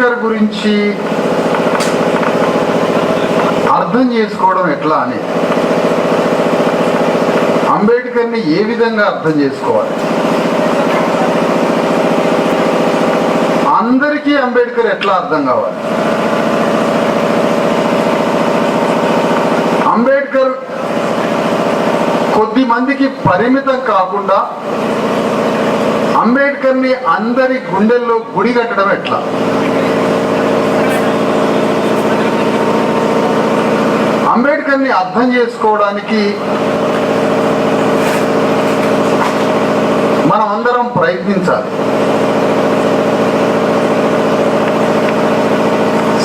అంబేద్కర్ గురించి అర్థం చేసుకోవడం ఎట్లా అని, అంబేద్కర్ని ఏ విధంగా అర్థం చేసుకోవాలి, అందరికీ అంబేద్కర్ ఎట్లా అర్థం కావాలి, అంబేద్కర్ కొద్ది మందికి పరిమితం కాకుండా అంబేద్కర్ని అందరి గుండెల్లో గుడి కట్టడం ఎట్లా, అంబేద్కర్ని అర్థం చేసుకోవడానికి మనం అందరం ప్రయత్నించాలి.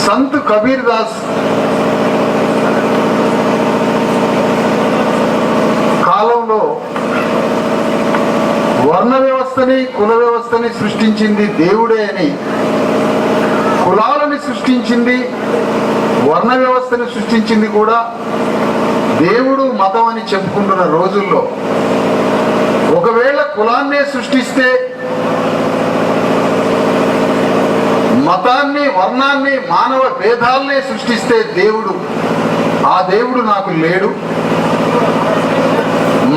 సంత్ కబీర్ దాస్ కాలంలో వర్ణ వ్యవస్థని కుల వ్యవస్థని సృష్టించింది దేవుడే అని, కులాలని సృష్టించింది వర్ణ వ్యవస్థని సృష్టించింది కూడా దేవుడు మతం అని చెప్పుకుంటున్న రోజుల్లో ఒకవేళ కులాన్నే సృష్టిస్తే, మతాన్ని వర్ణాన్ని మానవ భేదాలనే సృష్టిస్తే దేవుడు, ఆ దేవుడు నాకు లేడు,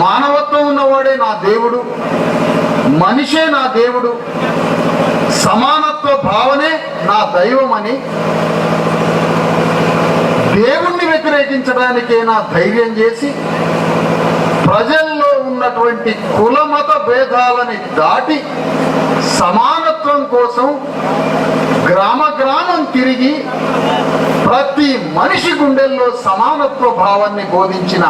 మానవత్వం ఉన్నవాడే నా దేవుడు, మనిషే నా దేవుడు, సమానత్వ భావనే నా దైవం అని దేవుణ్ణి వ్యతిరేకించడానికే నా ధైర్యం చేసి ప్రజల్లో ఉన్నటువంటి కులమత భేదాలని దాటి సమానత్వం కోసం గ్రామ గ్రామం తిరిగి ప్రతి మనిషి గుండెల్లో సమానత్వ భావాన్ని బోధించిన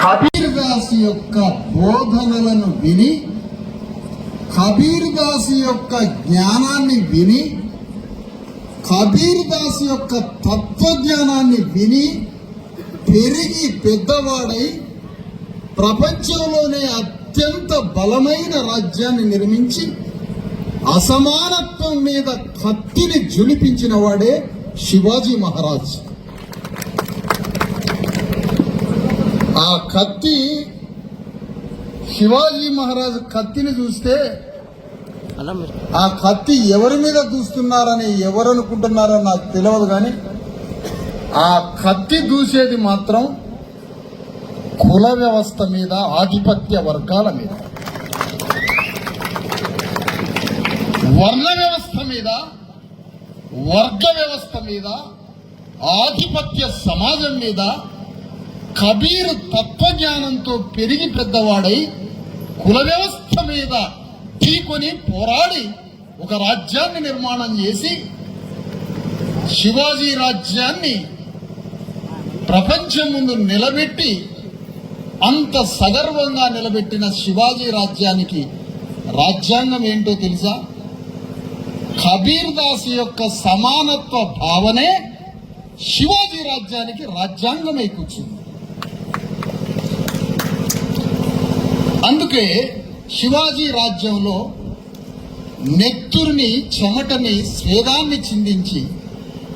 కబీర్ దాస్ యొక్క బోధనలను విని, కబీర్ దాస్ యొక్క జ్ఞానాన్ని విని, కబీర్ దాస్ యొక్క తత్వజ్ఞానాన్ని విని పెరిగి పెద్దవాడై ప్రపంచంలోనే అత్యంత బలమైన రాజ్యాన్ని నిర్మించి అసమానత్వం మీద కత్తిని ఝుళిపించిన వాడే శివాజీ మహారాజ్. ఆ కత్తి, శివాజీ మహారాజ్ కత్తిని చూస్తే ఆ కత్తి ఎవరి మీద దూస్తున్నారని ఎవరు అనుకుంటున్నారో నాకు తెలియదు, కానీ ఆ కత్తి దూసేది మాత్రం కుల వ్యవస్థ మీద, ఆధిపత్య వర్గాల మీద, వర్ణ వ్యవస్థ మీద, వర్గ వ్యవస్థ మీద, ఆధిపత్య సమాజం మీద. కబీర్ తత్వజ్ఞానంతో పెరిగి పెద్దవాడై కుల వ్యవస్థ మీద ఢీకొని పోరాడి ఒక రాజ్యాన్ని నిర్మాణం చేసి శివాజీ రాజ్యాన్ని ప్రపంచం ముందు నిలబెట్టి అంత సగర్వంగా నిలబెట్టిన శివాజీ రాజ్యానికి రాజ్యాంగం ఏంటో తెలుసా? కబీర్ దాస్ యొక్క సమానత్వ భావనే శివాజీ రాజ్యానికి రాజ్యాంగమై కూర్చుంది. అందుకే శివాజీ రాజ్యంలో నెత్తుర్ని, చెమటని, స్వేదాన్ని చిందించి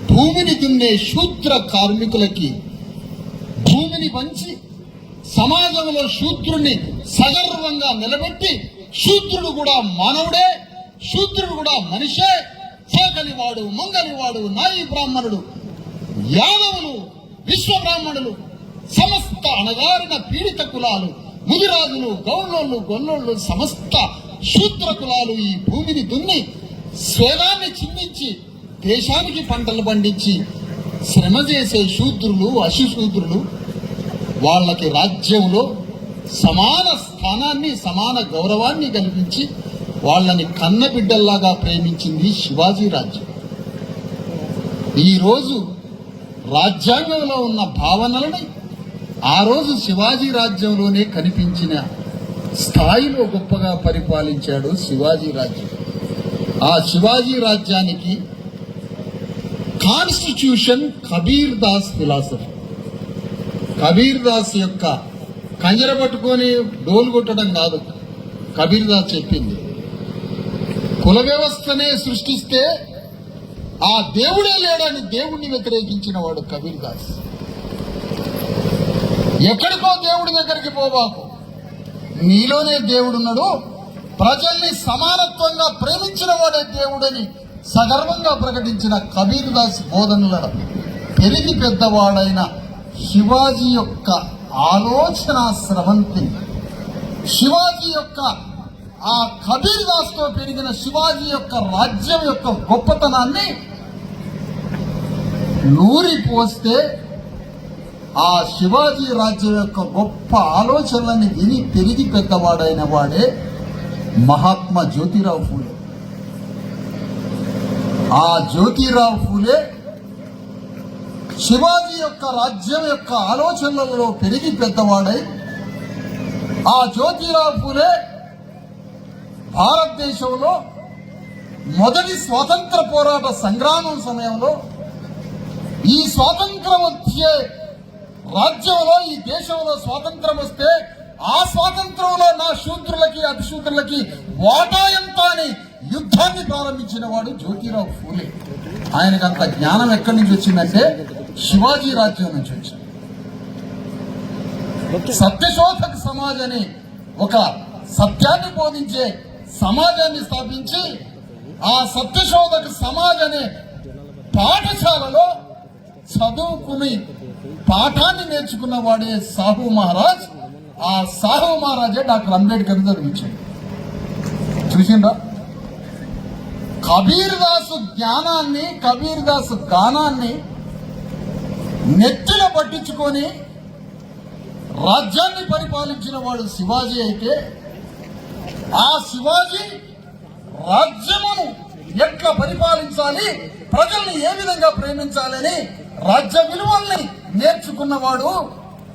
భూమిని దున్నే శూద్ర కార్మికులకి భూమిని పంచి సమాజంలో శూద్రుని సగర్వంగా నిలబెట్టి, శూద్రుడు కూడా మానవుడే, శూద్రుడు కూడా మనిషే, సాగలివాడు, మంగలివాడు, నాయి బ్రాహ్మణుడు, యాదవులు, విశ్వ బ్రాహ్మణులు, సమస్త అణగారిన పీడిత కులాలు, ముదిరాజులు, గౌళ్ళోళ్ళు, గొల్లోళ్ళు, సమస్త శూద్ర కులాలు ఈ భూమిని దున్ని స్వేదాన్ని చిందించి దేశానికి పంటలు పండించి శ్రమ చేసే శూద్రులు, అశుశూద్రులు, వాళ్ళకి రాజ్యంలో సమాన స్థానాన్ని, సమాన గౌరవాన్ని కల్పించి వాళ్ళని కన్నబిడ్డల్లాగా ప్రేమించింది శివాజీ రాజ్యం. ఈరోజు రాజ్యాంగంలో ఉన్న భావనలని ఆ రోజు శివాజీ రాజ్యంలోనే కనిపించిన స్థాయిలో గొప్పగా పరిపాలించాడు శివాజీ రాజ్యం. ఆ శివాజీ రాజ్యానికి కాన్స్టిట్యూషన్ కబీర్ దాస్ ఫిలాసఫీ. కబీర్ దాస్ యొక్క కంజర పట్టుకొని డోలు కొట్టడం కాదు కబీర్ దాస్ చెప్పింది. కుల వ్యవస్థనే సృష్టిస్తే ఆ దేవుడే లేడని దేవుణ్ణి వ్యతిరేకించిన వాడు కబీర్ దాస్. ఎక్కడికో దేవుడి దగ్గరికి పోబాకు, నీలోనే దేవుడున్నాడు, ప్రజల్ని సమానత్వంగా ప్రేమించిన వాడే దేవుడని సగర్వంగా ప్రకటించిన కబీర్ దాస్ బోధనల పెరిగి పెద్దవాడైన శివాజీ యొక్క ఆలోచన స్రవంతిని, శివాజీ యొక్క ఆ కబీర్ దాస్ తో పెరిగిన శివాజీ యొక్క రాజ్యం యొక్క గొప్పతనాన్ని నూరి పోస్తే ఆ శివాజీ రాజ్యం యొక్క గొప్ప ఆలోచనలని విని పెరిగి పెద్దవాడైన వాడే మహాత్మా జ్యోతిరావు ఫూలే. ఆ జ్యోతిరావు ఫూలే శివాజీ యొక్క రాజ్యం యొక్క ఆలోచనలలో పెరిగి పెద్దవాడై, ఆ జ్యోతిరావు ఫూలే భారతదేశంలో మొదటి స్వాతంత్ర పోరాట సంగ్రామం సమయంలో ఈ స్వాతంత్రం వచ్చే రాజ్యంలో, ఈ దేశంలో స్వాతంత్రం వస్తే ఆ స్వాతంత్రంలో నా శూద్రులకి అతిశూద్రులకి వాటా ఎంత అని యుద్ధాన్ని ప్రారంభించిన వాడు జ్యోతిరావు ఫూలే. ఆయనకు అంత జ్ఞానం ఎక్కడి నుంచి వచ్చిందంటే శివాజీ రాజ్యం నుంచి వచ్చింది. సత్యశోధక సమాజ్ అని ఒక సత్యాన్ని బోధించే సమాజాన్ని స్థాపించి, ఆ సత్యశోధక సమాజ్ అనే పాఠశాలలో చదువుకుని పాఠాన్ని నేర్చుకున్న వాడే సాహు మహారాజ్. ఆ సాహు మహారాజే డాక్టర్ అంబేద్కర్ చదివించాడు. చూసిందా? కబీర్ దాసు జ్ఞానాన్ని, కబీర్ దాసు గానాన్ని నెత్తిన పట్టించుకొని రాజ్యాన్ని పరిపాలించిన వాడు శివాజీ అయితే, ఆ శివాజీ రాజ్యమును ఎట్లా పరిపాలించాలి, ప్రజల్ని ఏ విధంగా ప్రేమించాలని రాజ్య విలువల్ని నేర్చుకున్నవాడు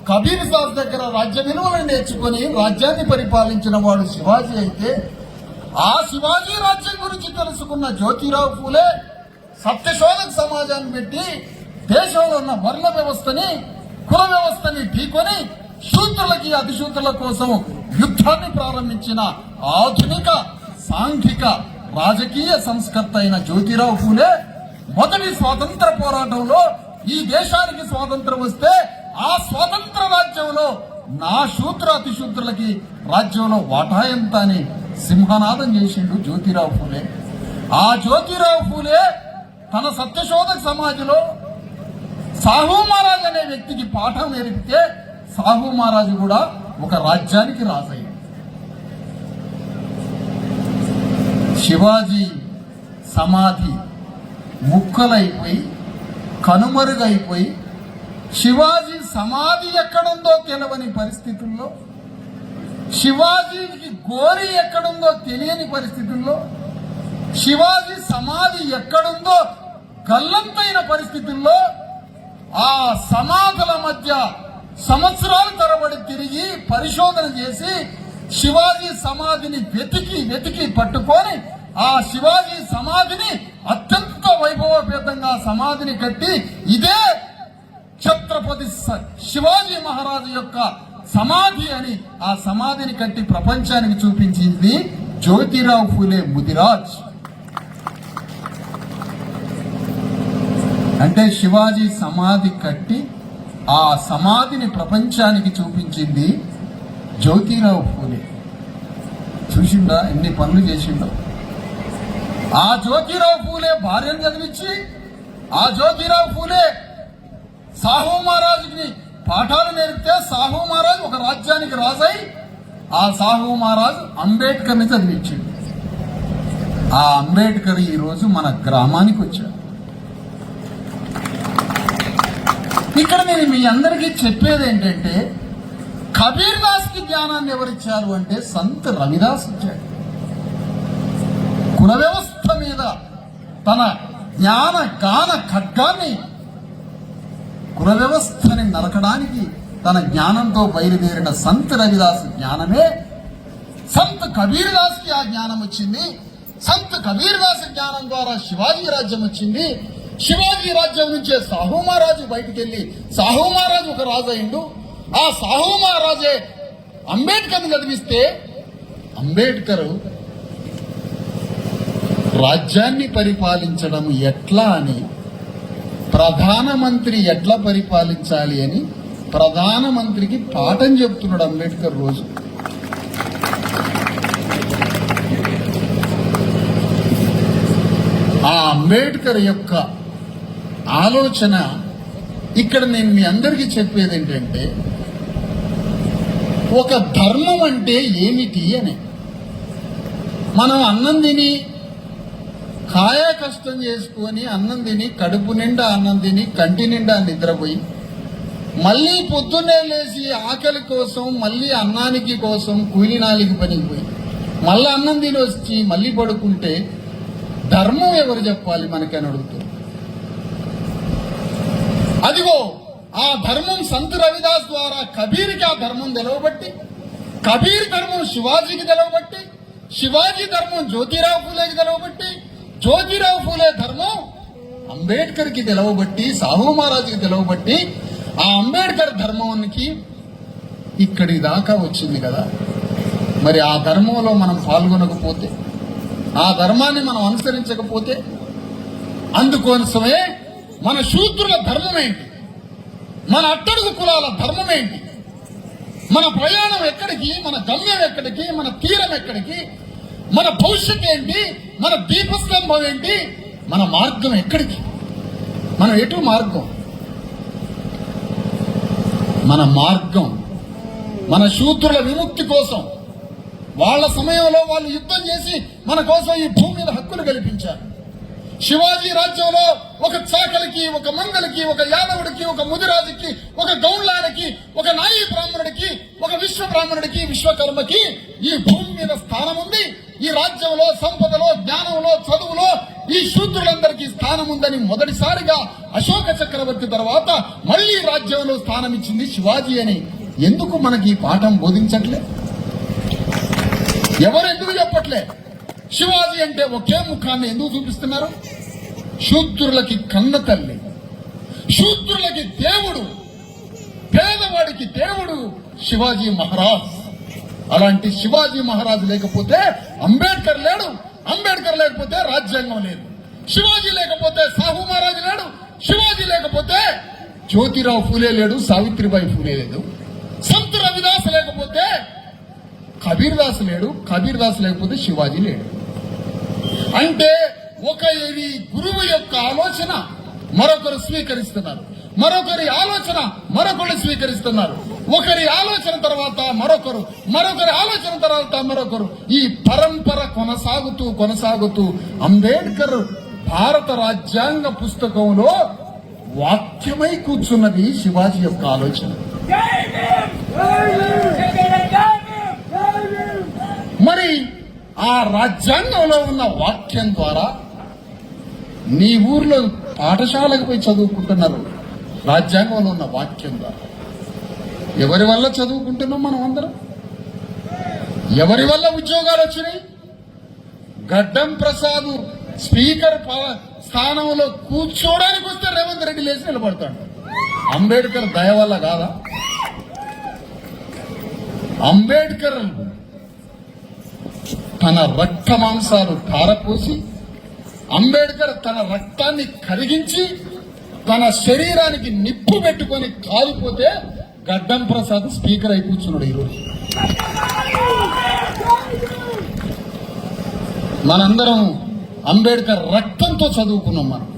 కబీర్ దాస్ దగ్గర రాజ్య విలువలను నేర్చుకుని రాజ్యాన్ని పరిపాలించిన వాడు శివాజీ అయితే, ఆ శివాజీ రాజ్యం గురించి తెలుసుకున్న జ్యోతిరావు ఫూలే సత్యశోధక సమాజాన్ని పెట్టి దేశంలో ఉన్న వర్ణ వ్యవస్థని, కుల వ్యవస్థని ఢీకొని శూద్రులకి అతిశూద్రుల కోసం యుద్ధాన్ని ప్రారంభించిన ఆధునిక సాంఘిక రాజకీయ సంస్కర్త అయిన జ్యోతిరావు ఫూలే మొదటి స్వాతంత్ర పోరాటంలో ఈ దేశానికి స్వాతంత్రం వస్తే ఆ స్వాతంత్ర రాజ్యంలో నా శూద్ర అతిశూద్రులకి రాజ్యంలో వాటా ఎంత అని సింహనాదం చేసిండు జ్యోతిరావు ఫూలే. ఆ జ్యోతిరావు ఫూలే తన సత్యశోధక సమాజంలో సాహు మహారాజ్ అనే వ్యక్తికి పాఠం నేర్పితే సాహు మహారాజు కూడా ఒక రాజ్యానికి రాజయ్యాడు. శివాజీ సమాధి ముక్కలైపోయి కనుమరుగైపోయి, శివాజీ సమాధి ఎక్కడుందో తెలవని పరిస్థితుల్లో, శివాజీకి గోరి ఎక్కడుందో తెలియని పరిస్థితుల్లో, శివాజీ సమాధి ఎక్కడుందో గల్లంతైన పరిస్థితుల్లో, ఆ సమాధుల మధ్య సంవత్సరాల తరబడి తిరిగి పరిశోధన చేసి శివాజీ సమాధిని వెతికి పట్టుకొని ఆ శివాజీ సమాధిని అత్యంత వైభవపేతంగా సమాధిని కట్టి, ఇదే ఛత్రపతి శివాజీ మహారాజు యొక్క సమాధి అని ఆ సమాధిని కట్టి ప్రపంచానికి చూపించింది జ్యోతిరావు ఫూలే ముదిరాజ్. అంటే శివాజీ సమాధి కట్టి ఆ సమాధిని ప్రపంచానికి చూపించింది జ్యోతిరావు ఫూలే. చూసిండా ఎన్ని పనులు చేసిండో? ఆ జ్యోతిరావు ఫూలే భార్యను చదివించి, ఆ జ్యోతిరావు ఫూలే సాహు మహారాజుకి పాఠాలు నేర్పితే సాహు మహారాజు ఒక రాజ్యానికి రాజై, ఆ సాహు మహారాజు అంబేద్కర్ని చదివించాడు. ఆ అంబేద్కర్ ఈ రోజు మన గ్రామానికి వచ్చాడు. ఇక్కడ నేను మీ అందరికీ చెప్పేది ఏంటంటే, కబీర్ దాస్ కి జ్ఞానాన్ని ఎవరిచ్చారు అంటే సంత్ రవిదాస్ ఇచ్చాడు. కుల వ్యవస్థ మీద తన జ్ఞాన గాన ఖడ్గాన్ని, కుల వ్యవస్థని నరకడానికి తన జ్ఞానంతో బయలుదేరిన సంత్ రవిదాస్ జ్ఞానమే సంత్ కబీర్ దాస్ కి ఆ జ్ఞానం వచ్చింది. సంత్ కబీర్ దాస్ జ్ఞానం ద్వారా శివాజీ రాజ్యం వచ్చింది. శివాజీ రాజ్యం నుంచే సాహు మహారాజు బయటికి వెళ్ళి సాహు మహారాజు ఒక రాజు అయిండు. ఆ సాహు మహారాజే అంబేద్కర్ని చదివిస్తే అంబేద్కర్ రాజ్యాన్ని పరిపాలించడం ఎట్లా అని, ప్రధానమంత్రి ఎట్లా పరిపాలించాలి అని ప్రధానమంత్రికి పాఠం చెప్తున్నాడు అంబేద్కర్ రోజు. ఆ అంబేద్కర్ యొక్క ఆలోచన ఇక్కడ నేను మీ అందరికీ చెప్పేది ఏంటంటే, ఒక ధర్మం అంటే ఏమిటి అని. మనం అన్నం తిని కాయా కష్టం చేసుకొని అన్నం తిని కడుపు నిండా అన్నం తిని కంటి నిండా నిద్రపోయి మళ్ళీ పొద్దున్నే లేచి ఆకలి కోసం మళ్ళీ అన్నానికి కోసం కూలినాలికి పనికిపోయి మళ్ళీ అన్నం తిని వచ్చి మళ్ళీ పడుకుంటే ధర్మం ఎవరు చెప్పాలి మనకని అడుగుతుంది. అదిగో ఆ ధర్మం సంత్ రవిదాస్ ద్వారా కబీర్కి ఆ ధర్మం తెలవబట్టి, కబీర్ ధర్మం శివాజీకి తెలవబట్టి, శివాజీ ధర్మం జ్యోతిరావు ఫూలేకి తెలవబట్టి, జ్యోతిరావు ఫూలే ధర్మం అంబేద్కర్కి తెలవబట్టి, సాహు మహారాజుకి తెలవబట్టి, ఆ అంబేద్కర్ ధర్మానికి ఇక్కడి దాకా వచ్చింది కదా. మరి ఆ ధర్మంలో మనం పాల్గొనకపోతే, ఆ ధర్మాన్ని మనం అనుసరించకపోతే, అందుకోసమే మన శూద్రుల ధర్మం ఏంటి, మన అట్టడుగు కులాల ధర్మం ఏంటి, మన ప్రయాణం ఎక్కడికి, మన గమ్యం ఎక్కడికి, మన తీరం ఎక్కడికి, మన భవిష్యత్ ఏంటి, మన దీపస్తంభం ఏంటి, మన మార్గం ఎక్కడికి, మనం ఎటు మార్గం, మన మార్గం మన శూద్రుల విముక్తి కోసం. వాళ్ళ సమయంలో వాళ్ళు యుద్ధం చేసి మన కోసం ఈ భూమి మీద హక్కులు కల్పించారు. శివాజీ రాజ్యంలో ఒక చాకలికి, ఒక మంగళకి, ఒక యాదవుడికి, ఒక ముదిరాజుకి, ఒక గౌండ్లానికి, ఒక నాయి బ్రాహ్మణుడికి, ఒక విశ్వ బ్రాహ్మణుడికి, విశ్వకర్మకి ఈ భూమి మీద స్థానం ఉంది. ఈ రాజ్యంలో సంపదలో, జ్ఞానంలో, చదువులో ఈ శూద్రులందరికీ స్థానం ఉందని మొదటిసారిగా అశోక చక్రవర్తి తర్వాత మళ్లీ రాజ్యంలో స్థానం ఇచ్చింది శివాజీ అని ఎందుకు మనకి ఈ పాఠం బోధించట్లే? ఎవరెందుకు చెప్పట్లే? శివాజీ అంటే ఒకే ముఖాన్ని ఎందుకు చూపిస్తున్నారు? శూద్రులకి కన్న తల్లి, శూద్రులకి దేవుడు, పేదవాడికి దేవుడు శివాజీ మహారాజ్. అలాంటి శివాజీ మహారాజ్ లేకపోతే అంబేద్కర్ లేడు, అంబేద్కర్ లేకపోతే రాజ్యాంగం లేదు, శివాజీ లేకపోతే సాహు మహారాజ్ లేడు, శివాజీ లేకపోతే జ్యోతిరావు ఫూలే లేడు, సావిత్రిబాయి ఫూలే లేదు, సంత్ రవిదాస్ లేకపోతే కబీర్ దాస్ లేడు, కబీర్ దాస్ లేకపోతే శివాజీ లేడు. అంటే ఒకరి గురువు యొక్క ఆలోచన మరొకరు స్వీకరిస్తున్నారు, మరొకరి ఆలోచన మరొకరు స్వీకరిస్తున్నారు, ఒకరి ఆలోచన తర్వాత మరొకరు, మరొకరి ఆలోచన తర్వాత మరొకరు. ఈ పరంపర కొనసాగుతూ అంబేద్కర్ భారత రాజ్యాంగ పుస్తకంలో వాక్యమై కూర్చున్నది శివాజీ యొక్క ఆలోచన. మరి ఆ రాజ్యాంగంలో ఉన్న వాక్యం ద్వారా నీ ఊర్లో పాఠశాలకు పోయి చదువుకుంటున్నారు. రాజ్యాంగంలో ఉన్న వాక్యం ద్వారా ఎవరి వల్ల చదువుకుంటున్నాం మనం అందరం? ఎవరి వల్ల ఉద్యోగాలు వచ్చినాయి? గడ్డం ప్రసాద్ స్పీకర్ స్థానంలో కూర్చోడానికి వస్తే రేవంత్ రెడ్డి లేచి నిలబడతాడు. అంబేద్కర్ దయ వల్ల కాదా? అంబేద్కర్ తన రక్త మాంసాలు ధారపోసి, అంబేద్కర్ తన రక్తాన్ని కరిగించి తన శరీరానికి నిప్పు పెట్టుకొని కాలిపోతే గడ్డం ప్రసాద్ స్పీకర్ అయి కూర్చున్నాడు. ఈరోజు మనందరం అంబేద్కర్ రక్తంతో చదువుకున్నాం. మనం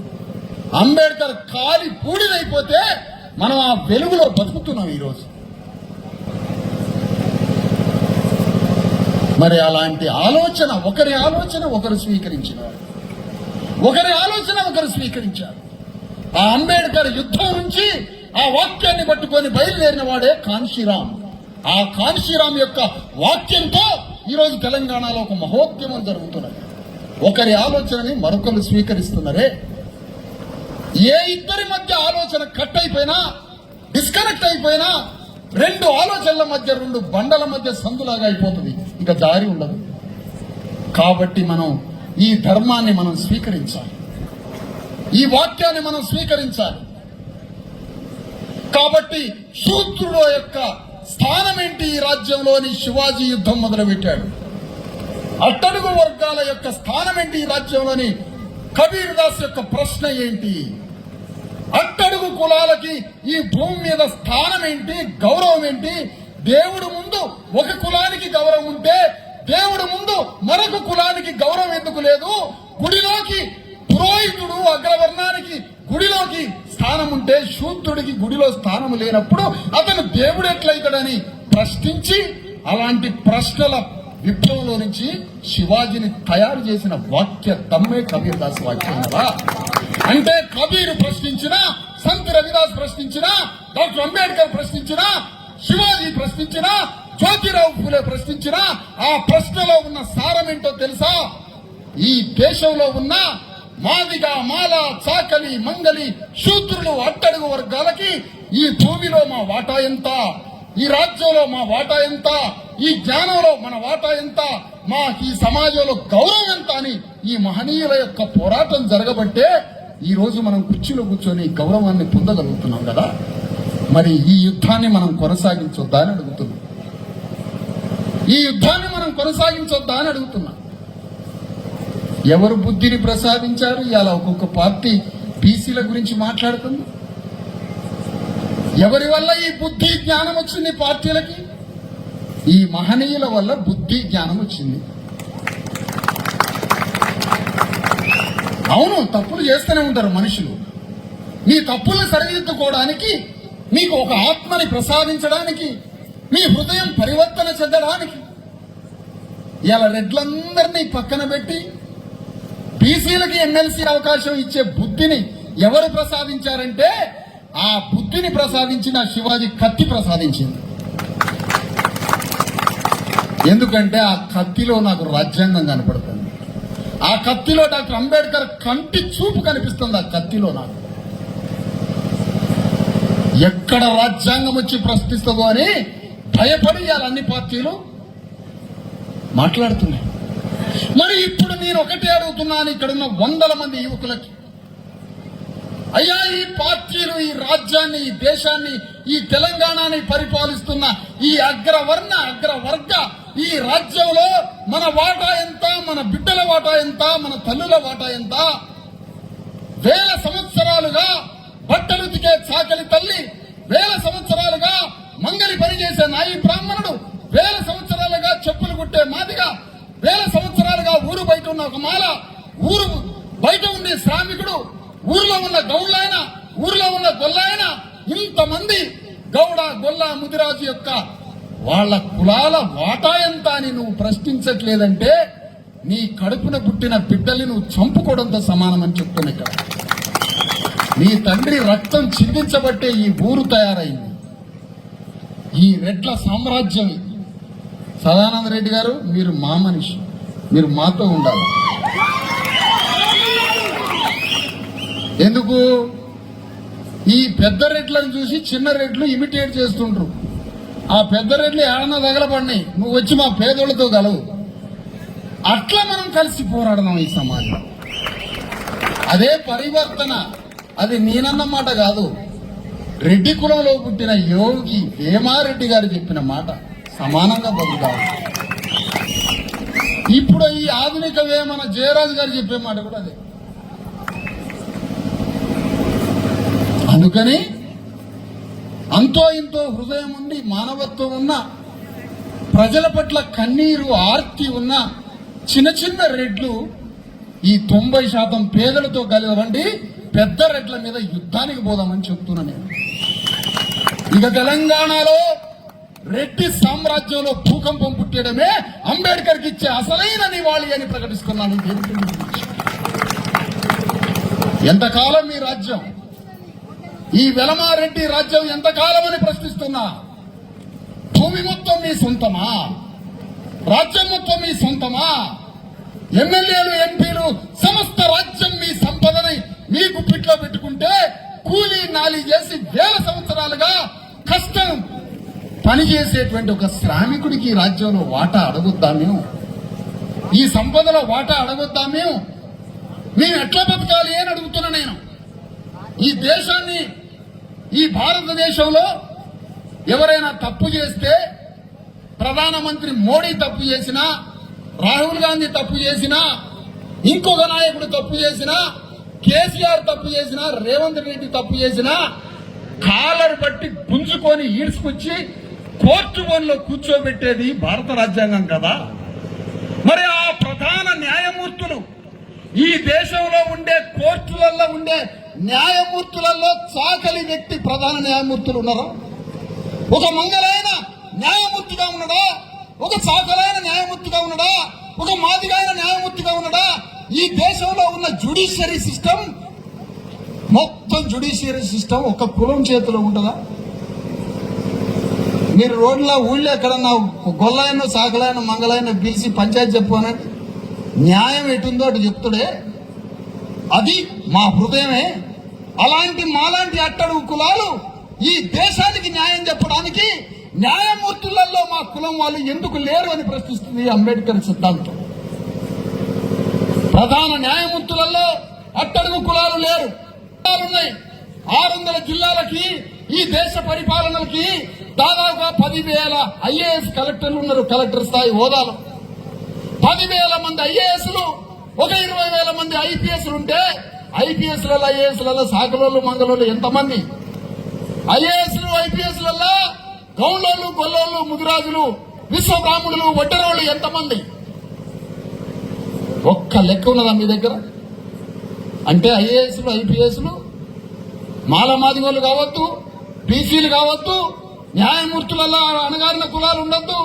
అంబేద్కర్ కాలి పూడిదైపోతే మనం ఆ వెలుగులో బతుకుతున్నాం ఈరోజు. మరి అలాంటి ఆలోచన, ఒకరి ఆలోచన ఒకరు స్వీకరించినారు, ఒకరి ఆలోచన ఒకరు స్వీకరించారు. ఆ అంబేద్కర్ యుద్ధం నుంచి ఆ వాక్యాన్ని పట్టుకొని బయలుదేరిన వాడే కాన్షీరామ్. ఆ కాన్షీరామ్ యొక్క వాక్యంతో ఈరోజు తెలంగాణలో ఒక మహోద్యమం జరుగుతున్నది. ఒకరి ఆలోచనని మరొకరు స్వీకరిస్తున్నారే. ఏ ఇద్దరి మధ్య ఆలోచన కట్ అయిపోయినా, డిస్కనెక్ట్ అయిపోయినా, రెండు ఆలోచనల మధ్య, రెండు బండల మధ్య సందులాగా అయిపోతుంది, ఇంకా దారి ఉండదు. కాబట్టి మనం ఈ ధర్మాన్ని మనం స్వీకరించాలి, ఈ వాక్యాన్ని మనం స్వీకరించాలి. కాబట్టి శూద్రుల యొక్క స్థానం ఏంటి ఈ రాజ్యంలోని? శివాజీ యుద్ధం మొదలుపెట్టాడు. అట్టడుగు వర్గాల యొక్క స్థానం ఏంటి ఈ రాజ్యంలోని? కబీర్ దాస్ యొక్క ప్రశ్న ఏంటి? అట్టడుగు కులాలకి ఈ భూమి మీద స్థానం ఏంటి, గౌరవం ఏంటి? దేవుడు ముందు ఒక కులానికి గౌరవం ఉంటే దేవుడు ముందు మరొక కులానికి గౌరవం ఎందుకు లేదు? గుడిలోకి పురోహితుడు అగ్రవర్ణానికి గుడిలోకి స్థానం ఉంటే శూద్రుడికి గుడిలో స్థానం లేనప్పుడు అతను దేవుడు ఎట్లయితాడని ప్రశ్నించి అలాంటి ప్రశ్నల విప్లవంలో నుంచి శివాజీని తయారు చేసిన వాక్య తమ్మే కబీర్ దాస్ వాక్యం కదా. అంటే కబీర్ ప్రశ్నించినా, సంత్ రవిదాస్ ప్రశ్నించినా, డాక్టర్ అంబేద్కర్ ప్రశ్నించినా, శివాజీ ప్రశ్నించినా, జ్యోతిరావు ఫూలే ప్రశ్నించినా ఆ ప్రశ్నలో ఉన్న సారం ఏంటో తెలుసా? ఈ దేశంలో ఉన్న మాదిగ, మాల, చాకలి, మంగలి, శూద్రులు, అట్టడుగు వర్గాలకి ఈ భూమిలో మా వాటా ఎంత, ఈ రాజ్యంలో మా వాటా ఎంత, ఈ జ్ఞానంలో మన వాటా ఎంత, మా ఈ సమాజంలో గౌరవం ఎంత అని ఈ మహనీయుల యొక్క పోరాటం జరగబట్టే ఈ రోజు మనం కుర్చీలో కూర్చొని గౌరవాన్ని పొందగలుగుతున్నాం కదా. మరి ఈ యుద్ధాన్ని మనం కొనసాగించొద్దా అని అడుగుతున్నాం. ఈ యుద్ధాన్ని మనం కొనసాగించొద్దా అని అడుగుతున్నాం. ఎవరు బుద్ధిని ప్రసాదించారు? ఇలా ఒక్కొక్క పార్టీ బీసీల గురించి మాట్లాడుతుంది. ఎవరి వల్ల ఈ బుద్ధి జ్ఞానం వచ్చింది పార్టీలకి? ఈ మహనీయుల వల్ల బుద్ధి జ్ఞానం వచ్చింది. అవును, తప్పులు చేస్తూనే ఉంటారు మనుషులు. మీ తప్పులను సరిదిద్దుకోవడానికి, మీకు ఒక ఆత్మని ప్రసాదించడానికి, మీ హృదయం పరివర్తన చెందడానికి ఇలా రెడ్లందరినీ పక్కన పెట్టి బీసీలకి ఎమ్మెల్సీ అవకాశం ఇచ్చే బుద్ధిని ఎవరు ప్రసాదించారంటే ఆ బుద్ధిని ప్రసాదించిన శివాజీ కత్తి ప్రసాదించింది. ఎందుకంటే ఆ కత్తిలో నాకు రాజ్యాంగం కనపడుతుంది. ఆ కత్తిలో డాక్టర్ అంబేద్కర్ కంటి చూపు కనిపిస్తుంది. ఆ కత్తిలో నాకు ఎక్కడ రాజ్యాంగం వచ్చి ప్రశ్నిస్తుందో అని భయపడి అన్ని పార్టీలు మాట్లాడుతున్నాయి. మరి ఇప్పుడు నేను ఒకటే అడుగుతున్నాను ఇక్కడున్న 100 మంది యువకులకి, అయ్యా ఈ పార్టీలు ఈ రాజ్యాన్ని, ఈ దేశాన్ని, ఈ తెలంగాణని పరిపాలిస్తున్న ఈ అగ్రవర్ణ అగ్రవర్గ ఈ రాజ్యంలో మన వాటా ఎంత, మన బిడ్డల వాటా ఎంత, మన తల్లుల వాటా ఎంత? వేల సంవత్సరాలుగా బట్టలు ఉతికే చాకలి తల్లి, వేల సంవత్సరాలుగా మంగలి పనిచేసే నాయి బ్రాహ్మణుడు, వేల సంవత్సరాలుగా చెప్పులు కుట్టే మాదిగా, వేల సంవత్సరాలుగా ఊరు బయట ఉన్న ఒక మాల, ఊరు బయట ఉండే శ్రామికుడు, ఊర్లో ఉన్న గౌళ్ళాయన, ఊర్లో ఉన్న గొల్లాయన, ఇంతమంది గౌడ, గొల్ల, ముదిరాజు యొక్క వాళ్ళ కులాల వాటా ఎంత అని నువ్వు ప్రశ్నించట్లేదంటే నీ కడుపున పుట్టిన బిడ్డల్ని నువ్వు చంపుకోవడంతో సమానమని చెప్తున్నా. ఇక్కడ నీ తండ్రి రక్తం చిందించబట్టే ఈ ఊరు తయారైంది, ఈ రెడ్ల సామ్రాజ్యం. సదానంద రెడ్డి గారు, మీరు మా మనిషి, మీరు మాతో ఉండాలి. ఎందుకు? ఈ పెద్ద రెడ్లను చూసి చిన్న రెడ్లు ఇమిటేట్ చేస్తుండ్రు. ఆ పెద్ద రెడ్లు ఏడన్నా తగలబడినాయి, నువ్వు వచ్చి మా పేదోళ్లతో కలవు. అట్లా మనం కలిసి పోరాడదాం ఈ సమాజం. అదే పరివర్తన. అది నేనన్న మాట కాదు, రెడ్డి కులంలో పుట్టిన యోగి వేమారెడ్డి గారు చెప్పిన మాట. సమానంగా బతుకుతారు. ఇప్పుడు ఈ ఆధునిక వేమన జయరాజు గారు చెప్పే మాట కూడా అదే. అందుకని అంతో ఇంతో హృదయం ఉండి మానవత్వం ఉన్న, ప్రజల పట్ల కన్నీరు ఆర్తి ఉన్న చిన్న చిన్న రెడ్లు ఈ 90% పేదలతో కలవండి పెద్ద రెడ్ల మీద యుద్ధానికి పోదామని చెప్తున్నా నేను. ఇక తెలంగాణలో రెడ్డి సామ్రాజ్యంలో భూకంపం పుట్టడమే అంబేద్కర్కి ఇచ్చే అసలైన నివాళి అని ప్రకటిస్తున్నాను. ఎంతకాలం మీ రాజ్యం, ఈ వెలమారెడ్డి రాజ్యం ఎంతకాలం అని ప్రశ్నిస్తున్నా. భూమి మొత్తం మీ సొంతమా? రాజ్యం మొత్తం మీ సొంతమా? ఎమ్మెల్యేలు, ఎంపీలు, సమస్త రాజ్యం మీ సంపదని మీ గుప్పిట్లో పెట్టుకుంటే కూలీ నాలి చేసి వేల సంవత్సరాలుగా కష్టం పనిచేసేటువంటి ఒక శ్రామికుడికి రాజ్యంలో వాటా అడగొద్దా మేము? ఈ సంపదలో వాటా అడగొద్దా మేము? మేము ఎట్లా బతకాలి అని అడుగుతున్నా నేను. ఈ దేశాన్ని, ఈ భారతదేశంలో ఎవరైనా తప్పు చేస్తే, ప్రధానమంత్రి మోడీ తప్పు చేసినా, రాహుల్ గాంధీ తప్పు చేసినా, ఇంకొక నాయకుడు తప్పు చేసినా, కేసీఆర్ తప్పు చేసినా, రేవంత్ రెడ్డి తప్పు చేసినా కాలర్ బట్టి గుంజుకొని ఈడ్చుకొచ్చి కోర్టు వన్లో కూర్చోబెట్టేది భారత రాజ్యాంగం కదా. మరి ఆ ప్రధాన న్యాయమూర్తులు ఈ దేశంలో ఉండే కోర్టులలో ఉండే న్యాయమూర్తులలో చాకలి వ్యక్తి ప్రధాన న్యాయమూర్తులు ఉన్నారా? ఒక మంగళైన న్యాయమూర్తిగా ఉన్నాడా? ఒక చాకలైన న్యాయమూర్తిగా ఉన్నాడా? ఒక మాదిగైన న్యాయమూర్తిగా ఉన్నాడా? ఈ దేశంలో ఉన్న జ్యుడిషియరీ సిస్టమ్, మొత్తం జ్యుడిషియరీ సిస్టమ్ ఒక కులం చేతిలో ఉంటుందా? మీరు రోడ్ల ఊళ్ళో ఎక్కడన్నా గొల్లైన సాకలైన మంగళైన పిలిచి పంచాయతీ చెప్పానండి, న్యాయం ఎటుందో అటు చెప్తుడే. అది మా హృదయమే. అలాంటి మాలాంటి అట్టడుగు కులాలు ఈ దేశానికి న్యాయం చెప్పడానికి న్యాయమూర్తులలో మా కులం వాళ్ళు ఎందుకు లేరు అని ప్రశ్నిస్తుంది అంబేద్కర్ సిద్ధాంతం. ప్రధాన న్యాయమూర్తులలో అట్టడుగు కులాలు లేరు. ఉన్నాయి 600 జిల్లాలకి ఈ దేశ పరిపాలనలకి దాదాపుగా 10,000 ఐఏఎస్ కలెక్టర్లు ఉన్నారు. కలెక్టర్ స్థాయి హోదాలో 10,000 మంది ఐఏఎస్లు, ఒక 20,000 మంది ఐపీఎస్లు ఉంటే ఐపీఎస్లలో ఐఏఎస్లలో సాకలోళ్ళు మంగళోళ్ళు ఎంతమంది? ఐఏఎస్లు ఐపీఎస్లలో గౌండ్లోళ్ళు గొల్లోళ్ళు ముదిరాజులు విశ్వబ్రాహ్మణులు వడ్డరోళ్ళు ఎంతమంది? ఒక్క లెక్క ఉన్నదా మీ దగ్గర? అంటే ఐఏఎస్లు ఐపీఎస్లు మాలమాదిగోళ్ళు కావద్దు, బీసీలు కావద్దు, న్యాయమూర్తులలో అణగారిన కులాలు ఉండొద్దు.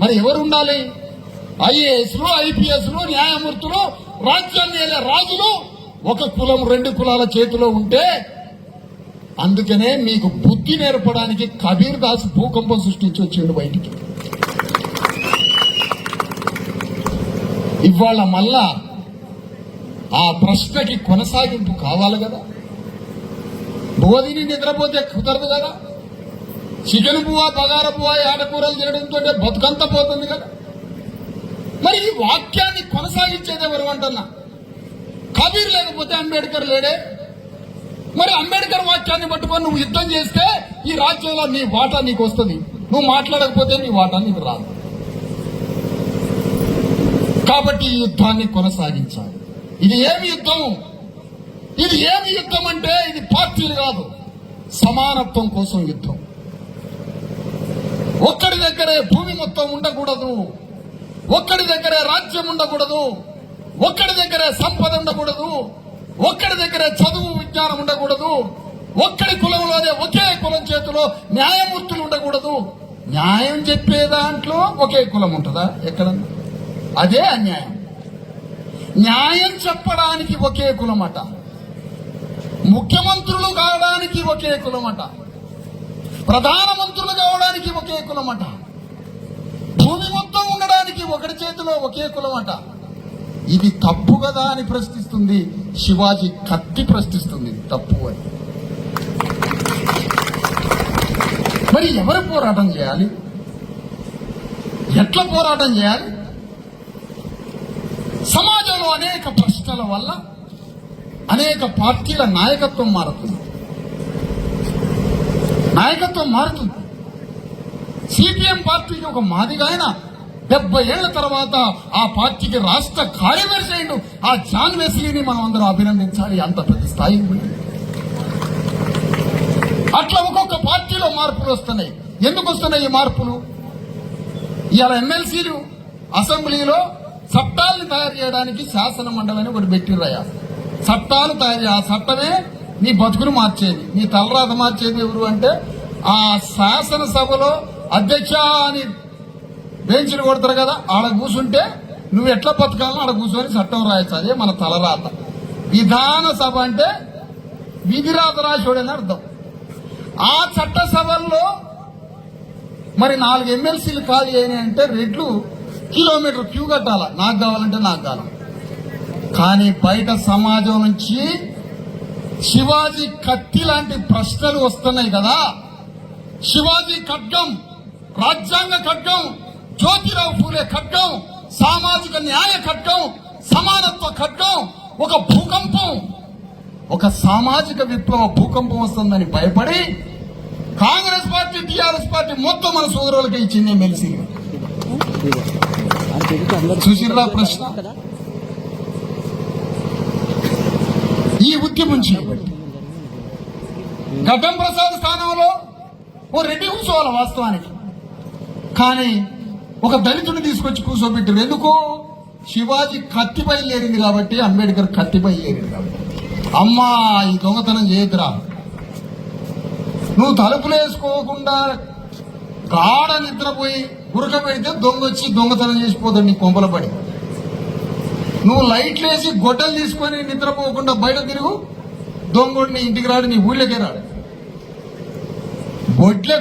మరి ఎవరు ఉండాలి? ఐఏఎస్లు ఐపీఎస్లు న్యాయమూర్తులు రాజ్యాన్ని రాజులు ఒక కులం 2 కులాల చేతిలో ఉంటే, అందుకనే మీకు బుద్ధి నేర్పడానికి కబీర్ దాస్ భూకంపం సృష్టించి వచ్చిండు బయటికి. ఇవాళ మళ్ళా ఆ ప్రశ్నకి కొనసాగింపు కావాలి కదా. బోధిని నిద్రపోతే కుదరదు కదా. చికెన్ బువ్వ బగార బువ్వ ఆడకూరలు తినడంతో బతుకంతా పోతుంది కదా. మరి ఈ వాక్యాన్ని కొనసాగించేది ఎవరు అంటున్నా? కబీర్ లేకపోతే అంబేద్కర్ లేడే. మరి అంబేద్కర్ వాక్యాన్ని పట్టుకొని నువ్వు యుద్ధం చేస్తే ఈ రాజ్యంలో నీ వాటా నీకు వస్తుంది. నువ్వు మాట్లాడకపోతే నీ వాటా నీకు రాదు. కాబట్టి ఈ యుద్ధాన్ని కొనసాగించాలి. ఇది ఏమి యుద్ధం? ఇది ఏమి యుద్ధం అంటే ఇది పార్టీలు కాదు, సమానత్వం కోసం యుద్ధం. ఒక్కడి దగ్గరే భూమి మొత్తం ఉండకూడదు, ఒక్కడి దగ్గరే రాజ్యం ఉండకూడదు, ఒక్కడి దగ్గరే సంపద ఉండకూడదు, ఒక్కడి దగ్గరే చదువు విజ్ఞానం ఉండకూడదు, ఒక్కడి కులంలోనే ఒకే కులం చేతిలో న్యాయమూర్తులు ఉండకూడదు. న్యాయం చెప్పే దాంట్లో ఒకే కులం ఉంటుందా ఎక్కడన్నా? అదే అన్యాయం. న్యాయం చెప్పడానికి ఒకే కులమట, ముఖ్యమంత్రులు కావడానికి ఒకే కులమట, ప్రధానమంత్రులు కావడానికి ఒకే కులమట, భూమి మొత్తం ఉండడానికి ఒకటి చేతిలో ఒకే కులమట. ఇది తప్పు కదా అని ప్రశ్నిస్తుంది శివాజీ. కత్తి ప్రశ్నిస్తుంది తప్పు అని. మరి ఎవరు పోరాటం చేయాలి? ఎట్లా పోరాటం చేయాలి? సమాజంలో అనేక ప్రశ్నల వల్ల అనేక పార్టీల నాయకత్వం మారుతుంది. సిపిఎం పార్టీకి ఒక మాదిగాయన 70 ఏళ్ల తర్వాత ఆ పార్టీకి రాష్ట్ర కార్యదర్శి అయిండు. ఆ జాన్ వెస్లీని మనం అందరం అభినందించాలి. అంత ప్రతి స్థాయి ఉంది. అట్లా ఒక్కొక్క పార్టీలో మార్పులు వస్తున్నాయి. ఎందుకు వస్తున్నాయి ఈ మార్పులు? ఇవాళ ఎమ్మెల్సీలు అసెంబ్లీలో చట్టాలను తయారు చేయడానికి శాసన మండలిని ఒకటి పెట్టిర్రయ్యా. చట్టాలు తయారు, ఆ చట్టమే నీ బతుకును మార్చేది, నీ తలరాత మార్చేది ఎవరు అంటే ఆ శాసనసభలో అధ్యక్ష అని బెంచ్లు కొడతారు కదా, ఆడ కూర్చుంటే నువ్వు ఎట్లా బతకాలని ఆడ కూర్చొని చట్టం రాయచ్చు. అదే మన తలరాత. విధాన సభ అంటే విధిరాత రాశోడని అర్థం. ఆ చట్టసభల్లో మరి 4 ఎమ్మెల్సీలు ఖాళీ అయినాయి అంటే రెడ్లు కిలోమీటర్ క్యూ కట్టాల, నాకు కావాలంటే నాకు కావాలి. కానీ బయట సమాజం నుంచి శివాజీ కత్తి లాంటి ప్రశ్నలు వస్తున్నాయి కదా. శివాజీ ఖడ్గం, రాజ్యాంగ ఖడ్గం, జ్యోతిరావు ఫూలే ఖడ్గం, సామాజిక న్యాయ ఖడ్గం, సమానత్వ ఖడ్గం, ఒక భూకంపం, ఒక సామాజిక విప్లవ భూకంపం వస్తుందని భయపడి కాంగ్రెస్ పార్టీ టీఆర్ఎస్ పార్టీ మొత్తం మన సోదరులకి ఇచ్చింది ఎమ్మెల్సీ. చూసిరా ప్రశ్న? ఈ ఉద్యమం చేయబట్టి గడ్డం ప్రసాద్ స్థానంలో ఓ రెడ్డి కూర్చోవాలి వాస్తవానికి. కానీ ఒక దళితుడిని తీసుకొచ్చి కూర్చోబెట్టారు. ఎందుకు? శివాజీ కత్తి బయలుదేరింది కాబట్టి, అంబేద్కర్ కత్తి బయలుదేరింది కాబట్టి. అమ్మా ఈ దొంగతనం చేయదురా, నువ్వు తలుపులు వేసుకోకుండా గాఢ నిద్రపోయి గురక పెడితే దొంగ వచ్చి దొంగతనం చేసిపోతాడు నీ కొంపల పడి. నువ్వు లైట్లు వేసి గొడ్డలు తీసుకొని నిద్రపోకుండా బయట తిరుగు, దొంగోడు నీ ఇంటికి రాడు, నీ ఊళ్ళోకే రాడు.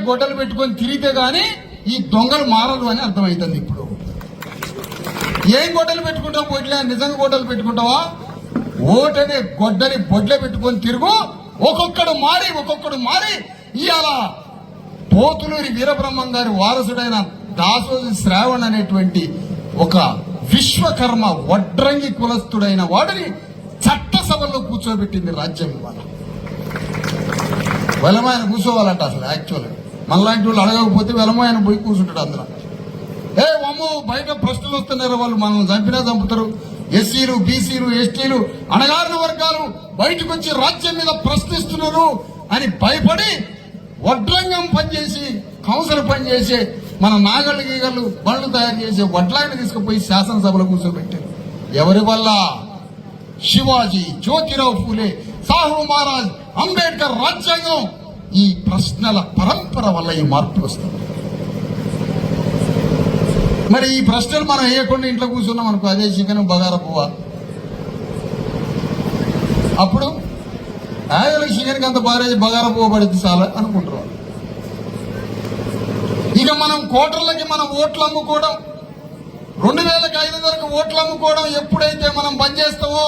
గొడ్డలు పెట్టుకొని తిరిగితే గానీ ఈ దొంగలు మారలు అని అర్థమవుతుంది. ఇప్పుడు ఏం గొడ్డలు పెట్టుకుంటావు? బొడ్లే నిజంగా గొడ్డలు పెట్టుకుంటావా? ఓటనే గొడ్డలి బొడ్లే పెట్టుకొని తిరుగు. ఒక్కొక్కడు మారి ఇవాళ పోతులూరి వీరబ్రహ్మం గారి వారసుడైన దాసోజి శ్రావణ్ అనేటువంటి ఒక విశ్వకర్మ వడ్రంగి కులస్తుడైన వాడిని చట్టసభలో కూర్చోబెట్టింది రాజ్యం. ఇవాళ వెలమాయన కూర్చోవాలంట. అసలు యాక్చువల్గా మనలాంటి వాళ్ళు అడగకపోతే వెలమాయన పోయి కూర్చుంటాడు అందులో. అమ్మో బయట ప్రశ్నలు వస్తున్నారు, వాళ్ళు మనం చంపినా చంపుతారు. ఎస్సీలు, బీసీలు, ఎస్టీలు, అణగారిన వర్గాలు బయటకు వచ్చి రాజ్యం మీద ప్రశ్నిస్తున్నారు అని భయపడి వడ్రంగం పనిచేసి, కౌన్సిల్ పనిచేసే మన నాగళ్ళు గీగళ్ళు బండ్లు తయారు చేసే వడ్లాయిని తీసుకుపోయి శాసనసభలో కూర్చోబెట్టారు. ఎవరి వల్ల? శివాజీ, జ్యోతిరావు ఫూలే, సాహు మహారాజ్, అంబేద్కర్ రాజ్యాంగం. ఈ ప్రశ్నల పరంపర వల్ల ఈ మార్పులు వస్తాయి. మరి ఈ ప్రశ్నలు మనం వేయకుండా ఇంట్లో కూర్చున్నాం అనుకో, అదే చికెన్ బగారా పువ్వ. అప్పుడు చికెన్కి అంత బగారా పువ్వ పడితే చాలా అనుకుంటారు. ఇక మనం కోటర్లకి మనం ఓట్లు అమ్ముకోవడం, 2500 ఓట్లు అమ్ముకోవడం ఎప్పుడైతే మనం బంద్ చేస్తామో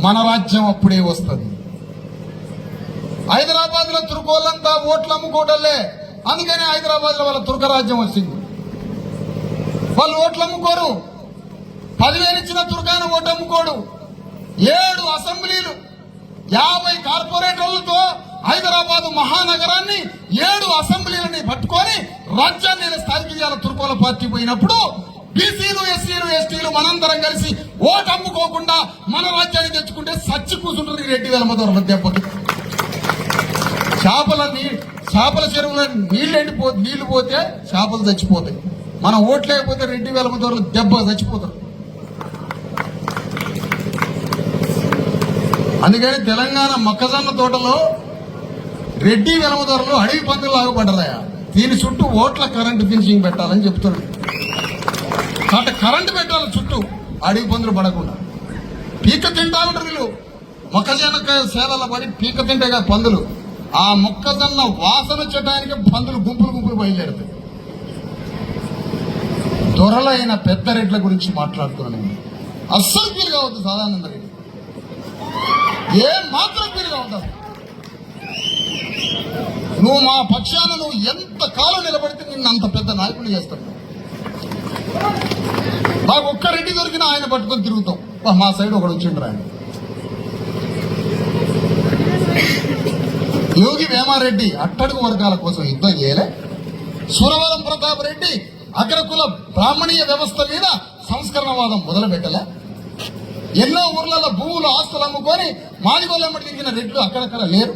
మన రాజ్యం అప్పుడే వస్తుంది. హైదరాబాద్ లో తుర్కోళ్ళంతా ఓట్లు అమ్ముకోవటంలే, అందుకనే హైదరాబాద్ లో వాళ్ళ తుర్క రాజ్యం వచ్చింది. వాళ్ళు ఓట్లు అమ్ముకోరు. 10,000 ఇచ్చిన తుర్కాన ఓటు అమ్ముకోడు. 7 అసెంబ్లీలు, 50 కార్పొరేటర్లతో హైదరాబాద్ మహానగరాన్ని 7 అసెంబ్లీలని పట్టుకొని రాజ్యాన్ని స్థాయికి చేయాలి. తుర్కోల పార్టీ పోయినప్పుడు బీసీలు, ఎస్సీలు, ఎస్టీలు మనందరం కలిసి ఓటు అమ్ముకోకుండా మన రాజ్యాన్ని తెచ్చుకుంటే సచ్చి కూర్చుంటారు ఈ రెడ్డి వెలమదొరల దెబ్బకి. చేపల చెరువులో నీళ్లు పోతే చేపలు చచ్చిపోతాయి. మనం ఓట్లేకపోతే రెడ్డి వెలమదొరలు దెబ్బ చచ్చిపోతారు. అందుకని తెలంగాణ మొక్కజొన్న తోటలో రెడ్డి వెలమదొరలు అడవి పందులు లాగబడ్డారయా. దీని చుట్టూ ఓట్ల కరెంటు ఫినిషింగ్ పెట్టాలని చెప్తున్నాడు. కాబట్టి కరెంటు పెట్టాలి చుట్టూ, అడవి పందులు పడకుండా. పీక తింటా ఉంటారు వీళ్ళు. మొక్కజొన్న సేలల పడి పీక తింటేగా పందులు. ఆ మొక్కజొన్న వాసన వచ్చేటానికి పందులు గుంపులు బయలుదేరుతాయి. దొరలైన పెద్ద రెడ్ల గురించి మాట్లాడుతున్నాను. అస్సలు ఫీల్ కావద్దు సాధారణ రెడ్డి, ఏం మాత్రం ఫీల్ కావద్దు. నువ్వు మా పక్షాన నువ్వు ఎంత కాలం నిలబడితే నిన్ను అంత పెద్ద నాయకుడు చేస్తాడు. నాకు ఒక్క రెడ్డి దొరికినా ఆయన పట్టుకొని తిరుగుతాం. మా సైడ్ ఒకడు వచ్చిండ్రు ఆయన. యోగి వేమారెడ్డి అట్టడుగు వర్గాల కోసం యుద్ధం చేయలే. సురవరం ప్రతాప్ రెడ్డి అగ్రకుల బ్రాహ్మణీయ వ్యవస్థ మీద సంస్కరణవాదం మొదలు పెట్టలే. ఎన్నో ఊర్లలో భూములు, ఆస్తులు అమ్ముకొని మాదిగోళ్ళెమ్మడి తిరిగిన రెడ్లు అక్కడక్కడ లేరు.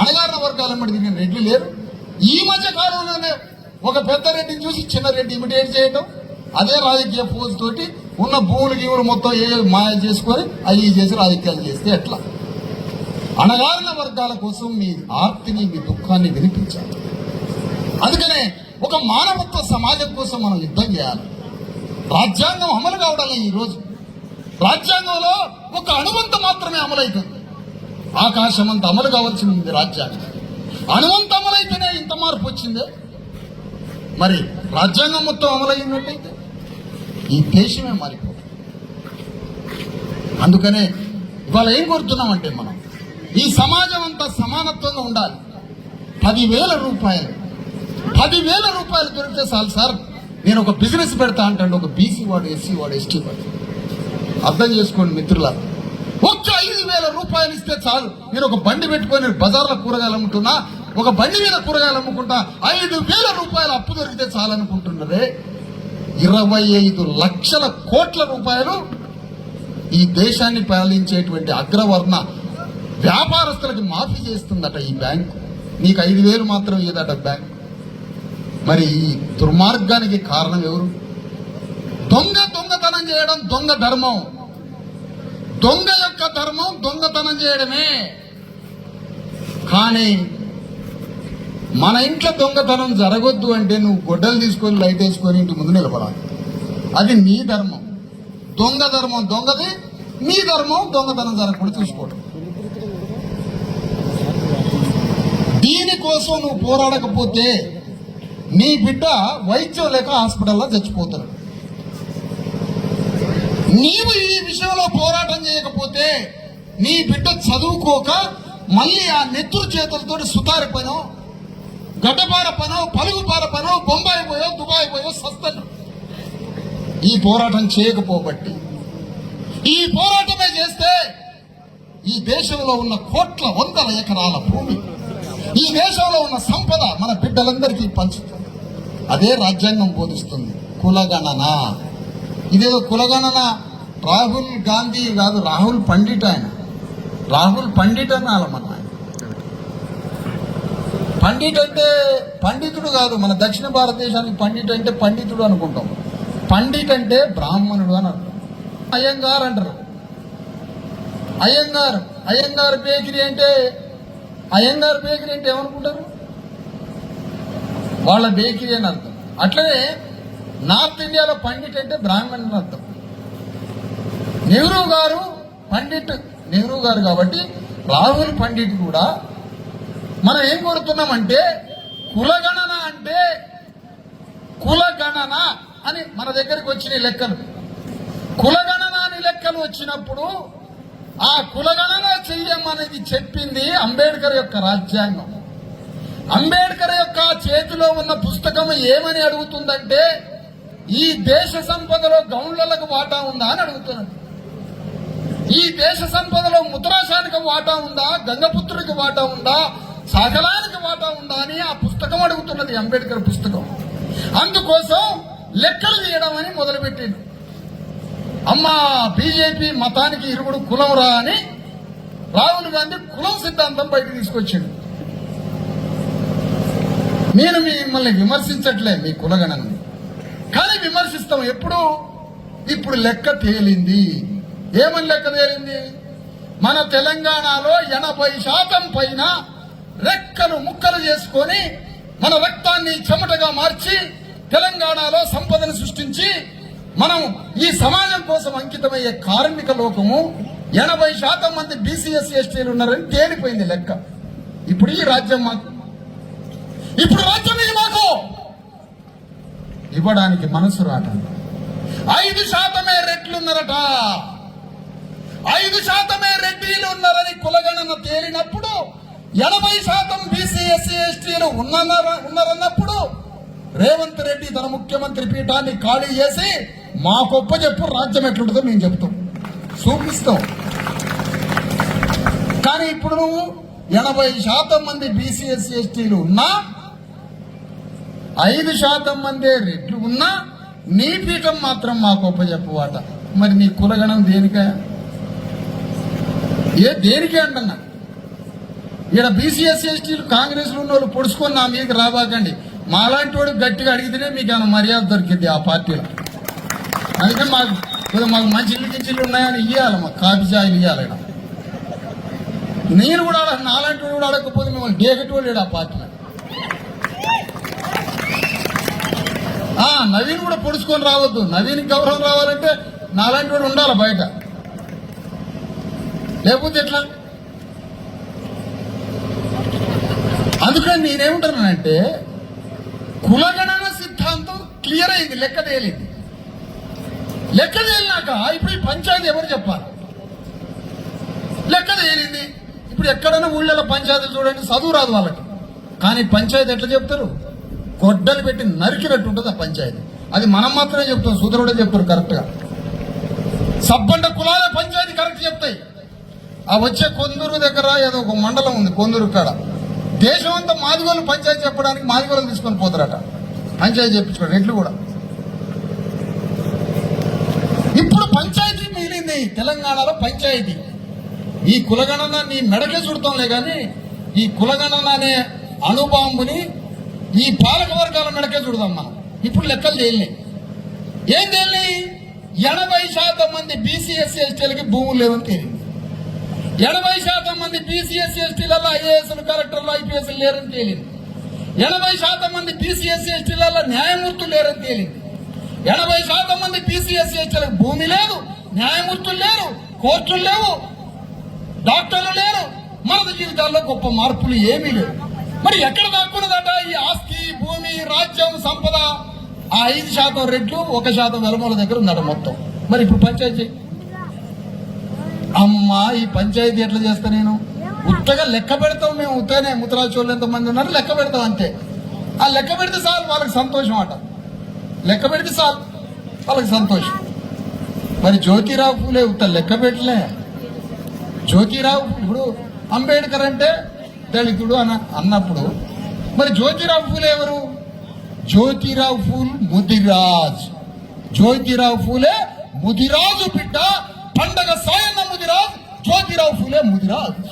అణగారిన వర్గాలెమ్మడి తిరిగిన రెడ్లు లేరు. ఈ మధ్య కాలంలోనే ఒక పెద్ద రెడ్డిని చూసి చిన్న రెడ్డి ఇమిటేట్ చేయడం, అదే రాజకీయ పోజు తోటి ఉన్న భూములు గీవులు మొత్తం మాయ చేసుకొని అవి చేసి రాజకీయాలు చేస్తే ఎట్లా? అణగారిన వర్గాల కోసం మీ ఆర్తిని, మీ దుఃఖాన్ని వినిపించాలి. అందుకనే ఒక మానవత్వ సమాజం కోసం మనం యుద్ధం చేయాలి. రాజ్యాంగం అమలు కావడం ఈరోజు రాజ్యాంగంలో ఒక అణువంత మాత్రమే అమలవుతుంది. ఆకాశం అంత అమలు కావాల్సింది రాజ్యాంగం. అణువంత అమలైతేనే ఇంత మార్పు వచ్చిందే. మరి రాజ్యాంగం మొత్తం అమలైనట్టయితే ఈ దేశమే మారిపోతుంది. అందుకనే ఇవాళ ఏం కోరుతున్నామంటే మనం ఈ సమాజం అంతా సమానత్వంగా ఉండాలి. 10,000 రూపాయలు దొరికితే చాలు సార్, నేను ఒక బిజినెస్ పెడతా అంటాడు ఒక బీసీ వాడు, ఎస్సీ వాడు, ఎస్టీ వాడు. అర్థం చేసుకోండి మిత్రుల, ఒక్క 5,000 రూపాయలు ఇస్తే చాలు, నేను ఒక బండి పెట్టుకొని బజార్లో కూరగాయలు అమ్ముతున్నా, ఒక బండి మీద కూరగాయలు అమ్ముకుంటా, 5,000 రూపాయలు అప్పు దొరికితే చాలనుకుంటున్నదే. 25 లక్షల కోట్ల రూపాయలు ఈ దేశాన్ని పాలించేటువంటి అగ్రవర్ణ వ్యాపారస్తులకి మాఫీ చేస్తుందట ఈ బ్యాంకు. నీకు 5,000 మాత్రం ఇదట బ్యాంకు. మరి ఈ దుర్మార్గానికి కారణం ఎవరు? దొంగతనం చేయడం దొంగ ధర్మం. దొంగ యొక్క ధర్మం దొంగతనం చేయడమే. కానీ మన ఇంట్లో దొంగతనం జరగొద్దు అంటే నువ్వు గొడ్డలు తీసుకొని లైట్ వేసుకొని ఇంటి ముందు నిలబడాలి. అది నీ ధర్మం. దొంగ ధర్మం దొంగది, నీ ధర్మం దొంగతనం జరగకుండా చూసుకోవడం. దీనికోసం నువ్వు పోరాడకపోతే నీ బిడ్డ వైద్యం లేక హాస్పిటల్లో చచ్చిపోతాడు. నీవు ఈ విషయంలో పోరాటం చేయకపోతే నీ బిడ్డ చదువుకోక మళ్ళీ ఆ నెత్తురు చేతులతో సుతారి పనో, గడ్డపార పనో, పలుగుపార పనో, బొంబాయి పోయో, దుబాయ్ పోయో సస్తను. ఈ పోరాటం చేయకపోబట్టి, ఈ పోరాటమే చేస్తే ఈ దేశంలో ఉన్న కోట్ల వందల ఎకరాల భూమి, ఈ దేశంలో ఉన్న సంపద మన బిడ్డలందరికీ పంచుతుంది. అదే రాజ్యాంగం బోధిస్తుంది. కులగణన. ఇదేదో కులగణన రాహుల్ గాంధీ కాదు, రాహుల్ పండిట్. ఆయన రాహుల్ పండిట్ అనాలి. మన ఆయన పండిట్ అంటే పండితుడు కాదు. మన దక్షిణ భారతదేశానికి పండిట్ అంటే పండితుడు అనుకుంటాం. పండిట్ అంటే బ్రాహ్మణుడు అని అర్థం. అయ్యంగార్ అంటారు. అయ్యంగార్ బేకరీ అంటే ఏమనుకుంటారు? వాళ్ళ బేకరీ అని అర్థం. అట్లనే నార్త్ ఇండియాలో పండిట్ అంటే బ్రాహ్మణుడు అని అర్థం. నెహ్రూ గారు పండిట్, నెహ్రూ గారు కాబట్టి రాహుల్ పండిట్ కూడా. మనం ఏం కోరుతున్నామంటే కులగణన అంటే కులగణన అని మన దగ్గరికి వచ్చిన లెక్కలు. కులగణన అని లెక్కలు వచ్చినప్పుడు ఆ కులగణన చెయ్యమనేది చెప్పింది అంబేద్కర్ యొక్క రాజ్యాంగం. అంబేద్కర్ యొక్క చేతిలో ఉన్న పుస్తకం ఏమని అడుగుతుందంటే ఈ దేశ సంపదలో గౌండ్లకు వాటా ఉందా అని అడుగుతున్నది. ఈ దేశ సంపదలో ముద్రాశానికి వాటా ఉందా, గంగపుత్రుడికి వాటా ఉందా, సకలానికి వాటా ఉందా అని ఆ పుస్తకం అడుగుతున్నది, అంబేద్కర్ పుస్తకం. అందుకోసం లెక్కలు తీయడం అని మొదలుపెట్టిండు. అమ్మా బీజేపీ మతానికి ఇరుగుడు కులం రా అని రాహుల్ గాంధీ కులం సిద్ధాంతం బయటకు తీసుకొచ్చిండు. నేను మిమ్మల్ని విమర్శించట్లే మీ కులగణని, కానీ విమర్శిస్తాం ఎప్పుడు. ఇప్పుడు లెక్క తేలింది. ఏమని లెక్క తేలింది? మన తెలంగాణలో 80% పైన రెక్కలు ముక్కలు చేసుకొని మన రక్తాన్ని చెమటగా మార్చి తెలంగాణలో సంపదను సృష్టించి మనం ఈ సమాజం కోసం అంకితమయ్యే కార్మిక లోకము 80% మంది బీసీఎస్సీ ఎస్టీలు ఉన్నారని తేలిపోయింది లెక్క. ఇప్పుడు ఈ రాజ్యం మాకు, ఇప్పుడు రాజ్యం ఇది మాకు ఇవ్వడానికి మనసు రాట. 5% రెడ్లున్నారట, 5% రెడ్డిలు ఉన్నారని కులగణన తేలినప్పుడు 80% బీసీఎస్సీ ఎస్టీలు ఉన్నారన్నప్పుడు రేవంత్ రెడ్డి తన ముఖ్యమంత్రి పీఠాన్ని ఖాళీ చేసి మా గొప్ప చెప్పు రాజ్యం ఎట్లుంటుందో మేము చెప్తాం, చూపిస్తాం. కానీ ఇప్పుడు నువ్వు 80% మంది బీసీఎస్సీ ఎస్టీలు ఉన్నా, 5% మంది రెడ్లు ఉన్నా నీ పీఠం మాత్రం మా గొప్ప చెప్పువాట. మరి నీ కులగణం దేనికా? దేనికే అంటున్నా. ఇక్కడ బీసీఎస్సీ ఎస్టీలు కాంగ్రెస్లో ఉన్న వాళ్ళు పొడుచుకొని నా మీదకి రాబాకండి. మాలాంటి వాడు గట్టిగా అడిగితేనే మీకు ఏమైనా మర్యాద దొరికింది ఆ పార్టీలో. అందుకే మాకు మంచి ఇల్లు కించిల్లు ఉన్నాయని ఇవ్వాలి, మాకు కాఫీ చాయలు ఇవ్వాలి. నేను కూడా నాలాంటి వాడు కూడా అడగకపోతే మిమ్మల్ని డేకటి వాళ్ళు ఆ పార్టీలో. నవీన్ కూడా పొడుచుకొని రావద్దు. నవీన్ గౌరవం రావాలంటే నాలాంటి వాడు ఉండాలి బయట, లేకపోతే ఎట్లా? అందుకని నేనేమంటున్నానంటే కులగణన సిద్ధాంతం క్లియర్ అయింది, లెక్క తేలింది. లెక్క తేలినాక ఇప్పుడు ఈ పంచాయతీ ఎవరు చెప్పాలి? లెక్క తేలింది. ఇప్పుడు ఎక్కడైనా ఊళ్ళలో పంచాయతీలు చూడండి, చదువు రాదు వాళ్ళకి, కానీ పంచాయతీ ఎట్లా చెప్తారు? గొడ్డలు పెట్టి నరికినట్టు ఉంటుంది ఆ పంచాయతీ. అది మనం మాత్రమే చెప్తాం, సుధరుడే చెప్తారు కరెక్ట్గా. సబ్బండ కులాలే పంచాయతీ కరెక్ట్ చెప్తాయి. ఆ వచ్చే కొందూరు దగ్గర ఏదో ఒక మండలం ఉంది, కొందూరు కాడ దేశం అంతా మాదిగోళ్ళు పంచాయతీ చెప్పడానికి మాదిగోళ్ళని తీసుకొని పోతారట పంచాయతీ చెప్పించుకోండి. రెడ్లు కూడా ఇప్పుడు పంచాయతీ మిగిలింది తెలంగాణలో. పంచాయతీ ఈ కులగణన నీ మెడకే చుడతాంలే కానీ ఈ కులగణన అనే అణుబాంబుని ఈ పాలక వర్గాల మెడకే చుడదాం మనం. ఇప్పుడు లెక్కలు చేయలే. ఏం తేలి 80% మంది బీసీ ఎస్సీ ఎస్టీలకి భూములు లేవని తేలింది. 80% మంది బీసీ ఎస్సీ ఎస్టీలలో ఐఏఎస్లు కలెక్టర్లు ఐపీఎస్లు లేరని తేలింది. 80% మంది బీసీ ఎస్సీ ఎస్టీలలో న్యాయమూర్తులు లేరని తేలింది. 80% మంది బీసీ ఎస్సీ ఎస్టీలకు భూమి లేదు, న్యాయమూర్తులు లేరు, కోర్టులు లేవు, డాక్టర్లు లేరు, మన జీవితాల్లో గొప్ప మార్పులు ఏమీ లేవు. మరి ఎక్కడ దాక్కున్నదట ఈ ఆస్తి, భూమి, రాజ్యం, సంపద? ఆ 5% రెట్లు 1% వెలమల దగ్గర ఉందట మొత్తం. మరి ఇప్పుడు పంచాయతీ అమ్మా, ఈ పంచాయతీ ఎట్లా చేస్తా నేను? ఉత్తగా లెక్క పెడతాం మేము, ఉత్తగానే ముత్తరాజోళ్ళు ఎంతమంది ఉన్నారు లెక్క పెడతాం అంతే. ఆ లెక్క పెడితే చాలు వాళ్ళకి సంతోషం అట, లెక్క పెడితే చాలు వాళ్ళకి సంతోషం. మరి జ్యోతిరావు ఫూలే ఉత్త లెక్క పెట్టలే. జ్యోతిరావు ఇప్పుడు అంబేద్కర్ అంటే దళితుడు అన్నప్పుడు మరి జ్యోతిరావు ఫూలే ఎవరు? జ్యోతిరావు ఫూల్ ముదిరాజ్. జ్యోతిరావు ఫూలే ముదిరాజు బిడ్డ, పండగ సాయన్న ముదిరాజ్, జ్యోతిరావు ఫూలే ముదిరాజ్.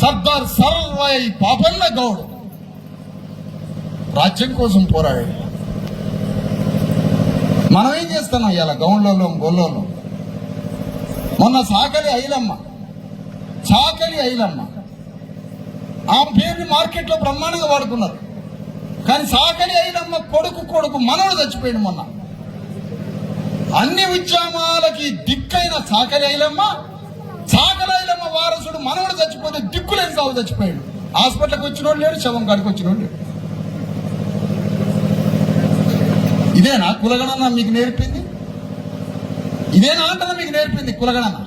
సర్దార్ సర్వాయి పాపన్న గౌడ్ రాజ్యం కోసం పోరాడాడు. మనం ఏం చేస్తున్నాం ఇలా గౌన్లలో గొల్లలో? మొన్న సాకలి ఐలమ్మ ఆమె పేరుని మార్కెట్లో బ్రహ్మాండంగా వాడుకున్నారు. కానీ సాకలి ఐలమ్మ కొడుకు మనవడు చచ్చిపోయాడు మొన్న. అన్ని ఉద్యమాలకి దిక్కైన సాకలి ఐలమ్మ వారసుడు మనవడు చచ్చిపోతే దిక్కులేని సాగు చచ్చిపోయాడు. హాస్పిటల్కి వచ్చినోడు లేడు, శవం కాడికి వచ్చినోడు లేడు. ఇదేనా కులగణన మీకు నేర్పింది? ఇదేనా అంటనా మీకు నేర్పింది కులగణన?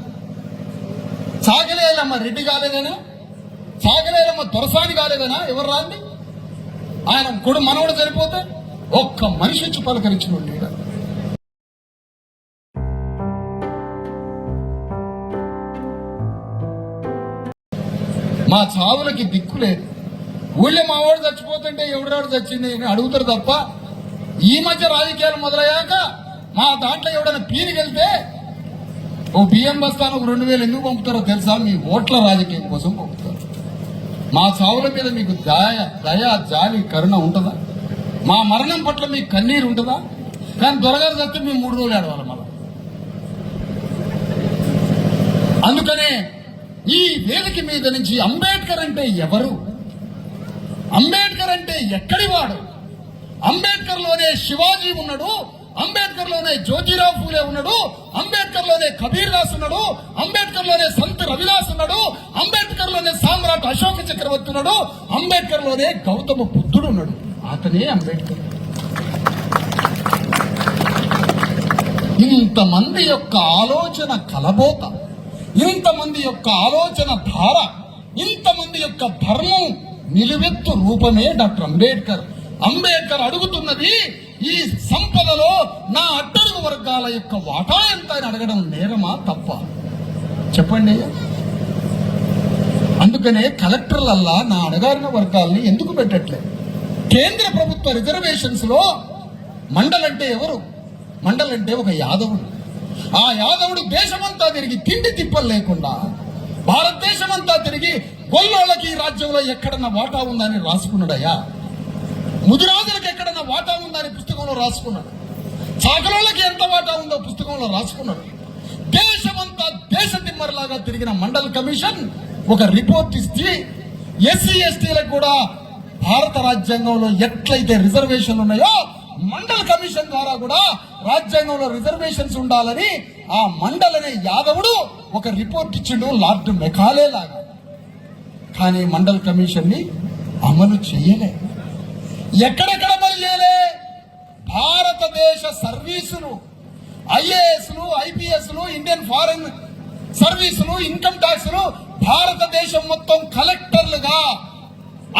సాగలేలమ్మ రెడ్డి కాలేదేనా? సాగలేలమ్మ దొరసాని కాలేదేనా? ఎవరు రాండి? ఆయన మనవడు చనిపోతే ఒక్క మనిషి వచ్చి పలకరించిన లేడు. మా చావులకి దిక్కు లేదు. ఊళ్ళో మా వాడు చచ్చిపోతుంటే ఎవడాడు చచ్చింది అని అడుగుతారు తప్ప, ఈ మధ్య రాజకీయాలు మొదలయ్యాక మా దాంట్లో ఎవడైనా పీరికెళ్తే ఓ బియ్యం బస్తాను 2000 ఎందుకు పంపుతారో తెలుసా? మీ ఓట్ల రాజకీయం కోసం పంపుతారు. మా చావుల మీద మీకు దయ, జాలి, కరుణ ఉంటుందా? మా మరణం పట్ల మీకు కన్నీరు ఉంటుందా? కానీ దొరగారు చస్తే మేము 3 రోజులు ఏడవాలి మళ్ళా. అందుకనే ఈ వేదిక మీద నుంచి అంబేద్కర్ అంటే ఎవరు, అంబేద్కర్ అంటే ఎక్కడి వాడు, అంబేద్కర్ లోనే శివాజీ ఉన్నాడు, అంబేద్కర్ లోనే జ్యోతిరావు ఫూలే ఉన్నాడు, అంబేద్కర్ లోనే కబీర్ దాస్ ఉన్నాడు, అంబేద్కర్ లోనే సంత్ రవిదాస్ ఉన్నాడు, అంబేద్కర్ లోనే సామ్రాట్ అశోక చక్రవర్తి ఉన్నాడు, అంబేద్కర్ లోనే గౌతమ బుద్ధుడు ఉన్నాడు. అతనే అంబేద్కర్. ఇంతమంది యొక్క ఆలోచన కలబోత, ఇంతమంది యొక్క ఆలోచన ధార, ఇంతమంది యొక్క ధర్మం నిలువెత్తు రూపమే డాక్టర్ అంబేద్కర్. అంబేద్కర్ అడుగుతున్నది ఈ సంపదలో నా అట్టడుగు వర్గాల యొక్క వాటా ఎంత అని అడగడం నేరమా తప్ప? చెప్పండి. అందుకనే కలెక్టర్లల్లా నా అణగారిన వర్గాల్ని ఎందుకు పెట్టట్లేదు? కేంద్ర ప్రభుత్వ రిజర్వేషన్స్ లో మండల్ అంటే ఎవరు? మండల్ అంటే ఒక యాదవుడు. ఆ యాదవుడు దేశమంతా తిరిగి తిండి తిప్పలు లేకుండా భారతదేశమంతా తిరిగి గొల్లోళ్ళకి ఈ రాజ్యంలో ఎక్కడన్నా వాటా ఉందని రాసుకున్నాడయ్యా. ముదిరాజులకు ఎక్కడన్నా వాటా ఉందని పుస్తకంలో రాసుకున్నాడు. చాకలోళ్ళకి ఎంత వాటా ఉందో పుస్తకంలో రాసుకున్నాడు. దేశమంతా దేశ తిమ్మరిలాగా తిరిగిన మండల్ కమిషన్ ఒక రిపోర్ట్ ఇచ్చి ఎస్సీ ఎస్టీలకు కూడా భారత రాజ్యాంగంలో ఎట్లయితే రిజర్వేషన్లు ఉన్నాయో మండల్ కమిషన్ ద్వారా కూడా రాజ్యాంగంలో రిజర్వేషన్స్ ఉండాలని ఆ మండల్ అనే యాదవుడు ఒక రిపోర్ట్ ఇచ్చిండు, లార్డ్ మెకాలే లాగా. కానీ మండల్ కమిషన్ ని అమలు చేయలే. ఎక్కడెక్కడ అమలు చేయలే? భారతదేశ సర్వీసులు, ఐఏఎస్లు, ఐపీఎస్లు, ఇండియన్ ఫారెన్ సర్వీసులు, ఇన్కమ్ ట్యాక్స్లు భారతదేశం మొత్తం కలెక్టర్లుగా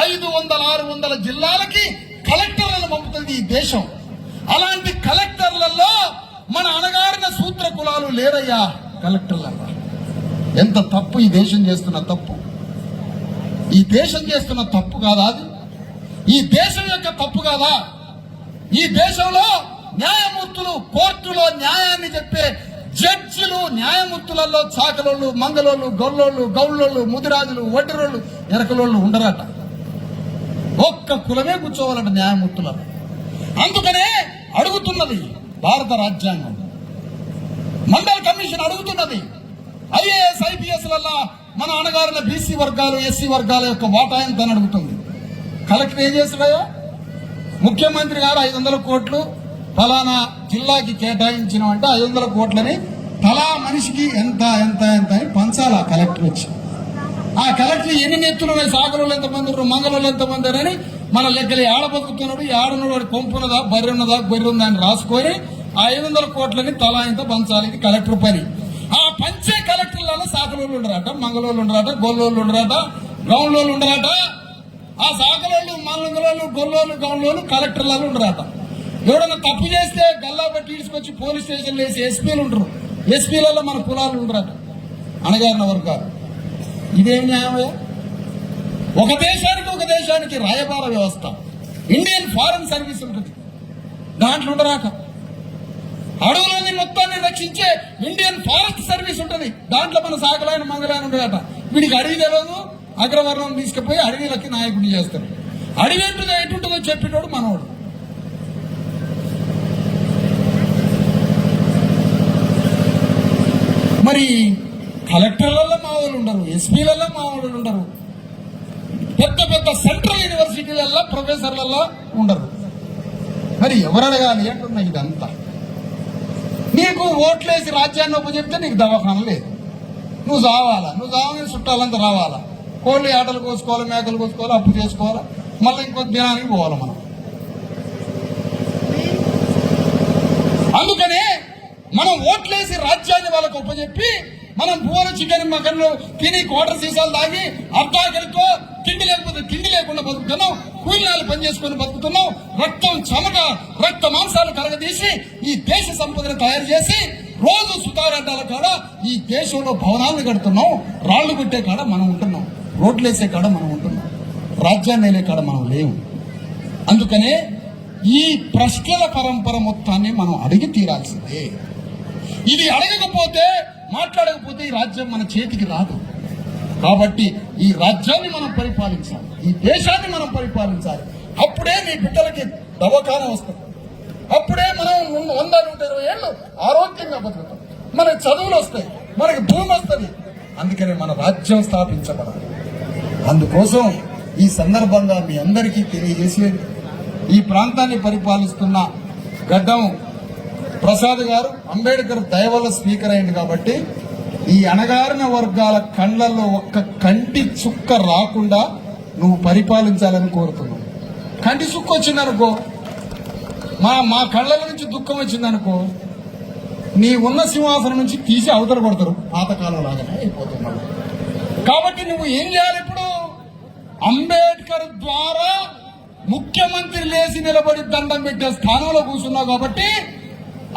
500-600 జిల్లాలకి కలెక్టర్లను పంపుతుంది ఈ దేశం. అలాంటి కలెక్టర్లలో మన అణగారిన సూత్ర కులాలు లేరయ్యా కలెక్టర్లలో. ఎంత తప్పు ఈ దేశం చేస్తున్న తప్పు! ఈ దేశం చేస్తున్న తప్పు కాదా అది? ఈ దేశం యొక్క తప్పు కాదా? ఈ దేశంలో న్యాయమూర్తులు కోర్టులో న్యాయాన్ని చెప్పే జడ్జిలు న్యాయమూర్తులలో చాకలోళ్ళు, మంగళోళ్ళు, గొల్లోళ్ళు, గౌళ్ళోళ్ళు, ముదిరాజులు, వడ్డిరోళ్ళు, ఎరకలోళ్ళు ఉండరట. ఒక్క కులమే కూర్చోవాలంట న్యాయమూర్తులలో. అందుకనే అడుగుతున్నది భారత రాజ్యాంగం, మండల్ కమిషన్ అడుగుతున్నది. ఐఏఎస్ ఐపీఎస్లలో మన అణగారిన బీసీ వర్గాలు ఎస్సీ వర్గాల యొక్క వాటా ఎంత అని అడుగుతుంది. కలెక్టర్ ఏం చేస్తున్నాయో, ముఖ్యమంత్రి గారు 500 కోట్లు ఫలానా జిల్లాకి కేటాయించిన అంటే 500 కోట్లని తలా మనిషికి ఎంత ఎంత ఎంత అని పంచాలి ఆ కలెక్టర్ వచ్చి. ఆ కలెక్టర్ ఎన్ని నెత్తులు సాగరంలో ఎంతమంది ఉన్నారు, మంగళంలో ఎంతమంది అని మన లెక్కలు ఏడ బతుకుతున్నాడు, ఏడనుడు కొంపున్నదా బర్రె ఉన్నదా గొర్రె ఉందా అని రాసుకొని ఆ 500 కోట్లని తలా ఎంత పంచాలి. ఇది కలెక్టర్ పని. ఆ పంచే కలెక్టర్లలో సాకలోళ్ళు ఉండరాట, మంగళోళ్ళు ఉండరాట, గొల్లోళ్ళు ఉండరాట, గౌన్లోళ్ళు ఉండరాట. ఆ సాకలోళ్ళు మంగళోళ్ళు గొల్లోళ్ళు గౌన్లోళ్ళు కలెక్టర్లలో ఉండరాట. ఎవడన్నా తప్పు చేస్తే గల్లా బట్టి తీసుకొచ్చి పోలీస్ స్టేషన్లో వేసి ఎస్పీలు ఉంటారు. ఎస్పీలలో మన కులాలు ఉండరాట, అణగారిన వర్గాలు. ఇదేం న్యాయమయ్యా? ఒక దేశానికి రాయబార వ్యవస్థ, ఇండియన్ ఫారెన్ సర్వీస్ ఉంటుంది, దాంట్లో ఉండరాట. అడవులని మొత్తాన్ని రక్షించే ఇండియన్ ఫారెస్ట్ సర్వీస్ ఉంటుంది, దాంట్లో మన సాగలాయన మంగళాయన ఉండరాట. వీడికి అడవి తెలియదు, అగ్రవర్ణం తీసుకుపోయి అడవిలకి నాయకుడిని చేస్తారు. అడవి ఎటుంటుందో చెప్పేటోడు మనవాడు. మరి కలెక్టర్లలో మా వాళ్ళు ఉండరు, ఎస్పీలలో మా వాళ్ళు ఉండరు, పెద్ద పెద్ద సెంట్రల్ యూనివర్సిటీలలో ప్రొఫెసర్లలో ఉండరు. మరి ఎవరు అడగాలి అంటున్నా. ఇదంతా నీకు ఓట్లేసి రాజ్యాన్ని ఒప్పచెప్తే నీకు దవాఖాన లేదు, నువ్వు చావాలా, నువ్వు చావని చుట్టాలంతా రావాలా, కోళ్ళు ఆటలు కోసుకోవాలి, మేకలు కోసుకోవాలి, అప్పు చేసుకోవాలా, మళ్ళీ ఇంకొక దినానికి పోవాలి మనం. అందుకనే మనం ఓట్లేసి రాజ్యాన్ని వాళ్ళకు ఒప్పచెప్పి మనం పూల చికెన్ మకన్లు తిని కోటర్ సీసాలు తాగి అర్ధాకలితో తిండి లేకపోతే తిండి లేకుండా బతుకుతున్నాం, కూలినాలు పనిచేసుకొని బతుకుతున్నాం, రక్తం చెమట రక్త మాంసాలు కరగదీసి ఈ దేశ సంపదను తయారు చేసి రోజు సుతారాటాల కాడ ఈ దేశంలో భవనాలను కడుతున్నాం, రాళ్లు కొట్టే కాడ మనం ఉంటున్నాం, రోడ్లు వేసే కాడ మనం ఉంటున్నాం, రాజ్యాన్ని వేలే కాడ మనం లేవు. అందుకనే ఈ ప్రశ్నల పరంపర మొత్తాన్ని మనం అడిగి తీరాల్సిందే. ఇది అడగకపోతే మాట్లాడకపోతే ఈ రాజ్యం మన చేతికి రాదు. కాబట్టి ఈ రాజ్యాన్ని మనం పరిపాలించాలి, ఈ దేశాన్ని మనం పరిపాలించాలి. అప్పుడే నీ బిడ్డలకి దవాఖాన వస్తుంది, అప్పుడే మనం 100-120 ఏళ్ళు ఆరోగ్యంగా బతుకుతాం, మనకి చదువులు వస్తాయి, మనకి భూమి వస్తుంది. అందుకని మన రాజ్యం స్థాపించబడాలి. అందుకోసం ఈ సందర్భంగా మీ అందరికీ తెలియజేసేది, ఈ ప్రాంతాన్ని పరిపాలిస్తున్న గడ్డం ప్రసాద్ గారు అంబేద్కర్ దయ వల్ల స్పీకర్ అయింది కాబట్టి ఈ అణగారిన వర్గాల కళ్ళల్లో ఒక్క కంటి చుక్క రాకుండా నువ్వు పరిపాలించాలని కోరుతున్నావు. కంటి చుక్క వచ్చిందనుకో, మా కళ్ళ నుంచి దుఃఖం వచ్చిందనుకో, నీ ఉన్న సింహాసనం నుంచి తీసి అవతల కొడతారు, పాతకాలం లాగానే అయిపోతున్నావు. కాబట్టి నువ్వు ఏం చేయాలి? ఇప్పుడు అంబేద్కర్ ద్వారా ముఖ్యమంత్రి లేచి నిలబడి దండం పెట్టే స్థానంలో కూర్చున్నావు కాబట్టి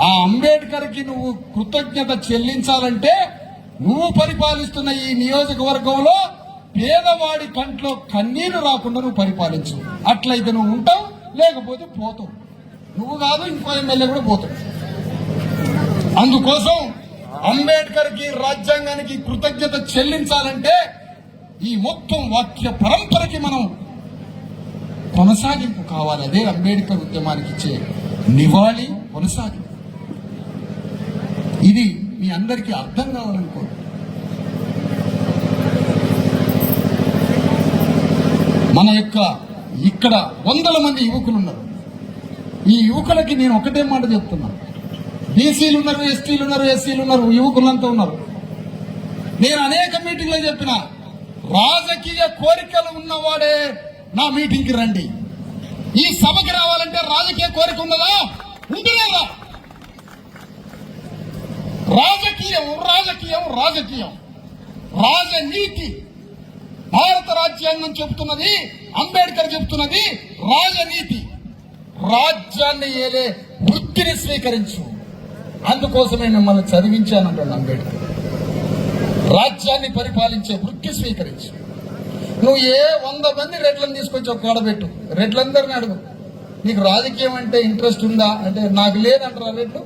ఆ అంబేద్కర్ కి నువ్వు కృతజ్ఞత చెల్లించాలంటే నువ్వు పరిపాలిస్తున్న ఈ నియోజకవర్గంలో పేదవాడి కంట్లో కన్నీళ్లు రాకుండా నువ్వు పరిపాలించు. అట్లయితే నువ్వు ఉంటావు, లేకపోతే పోతావు. నువ్వు కాదు, ఇంకో ఎమ్మెల్యే కూడా పోతావు. అందుకోసం అంబేద్కర్ కి రాజ్యాంగానికి కృతజ్ఞత చెల్లించాలంటే ఈ మొత్తం వాక్య పరంపరకి మనం కొనసాగింపు కావాలి. అదే అంబేద్కర్ ఉద్యమానికి ఇచ్చే నివాళి, కొనసాగింపు. ఇది మీ అందరికీ అర్థం కావాలనుకో. మన యొక్క ఇక్కడ 100 మంది యువకులు ఉన్నారు. ఈ యువకులకి నేను ఒకటే మాట చెప్తున్నాను, బీసీలు ఉన్నారు, ఎస్టీలు ఉన్నారు, ఎస్సీలు ఉన్నారు, యువకులంతా ఉన్నారు. నేను అనేక మీటింగ్లో చెప్పిన, రాజకీయ కోరికలు ఉన్నవాడే నా మీటింగ్కి రండి. ఈ సభకి రావాలంటే రాజకీయ కోరిక ఉన్నదా? ఉంటుందా? రాజకీయం రాజకీయం రాజకీయం రాజనీతి. భారత రాజ్యాంగం చెబుతున్నది, అంబేద్కర్ చెబుతున్నది రాజనీతి. రాజ్యాన్ని ఏలే వృత్తిని స్వీకరించు. అందుకోసమే మిమ్మల్ని చదివించానంటాడు అంబేద్కర్. రాజ్యాన్ని పరిపాలించే వృత్తి స్వీకరించు. నువ్వు 100 మంది రెడ్లను తీసుకొచ్చి ఒక కాడబెట్టు, రెడ్లందరినీ అడుగు, నీకు రాజకీయం అంటే ఇంట్రెస్ట్ ఉందా అంటే నాకు లేదంటారా రెడ్లు?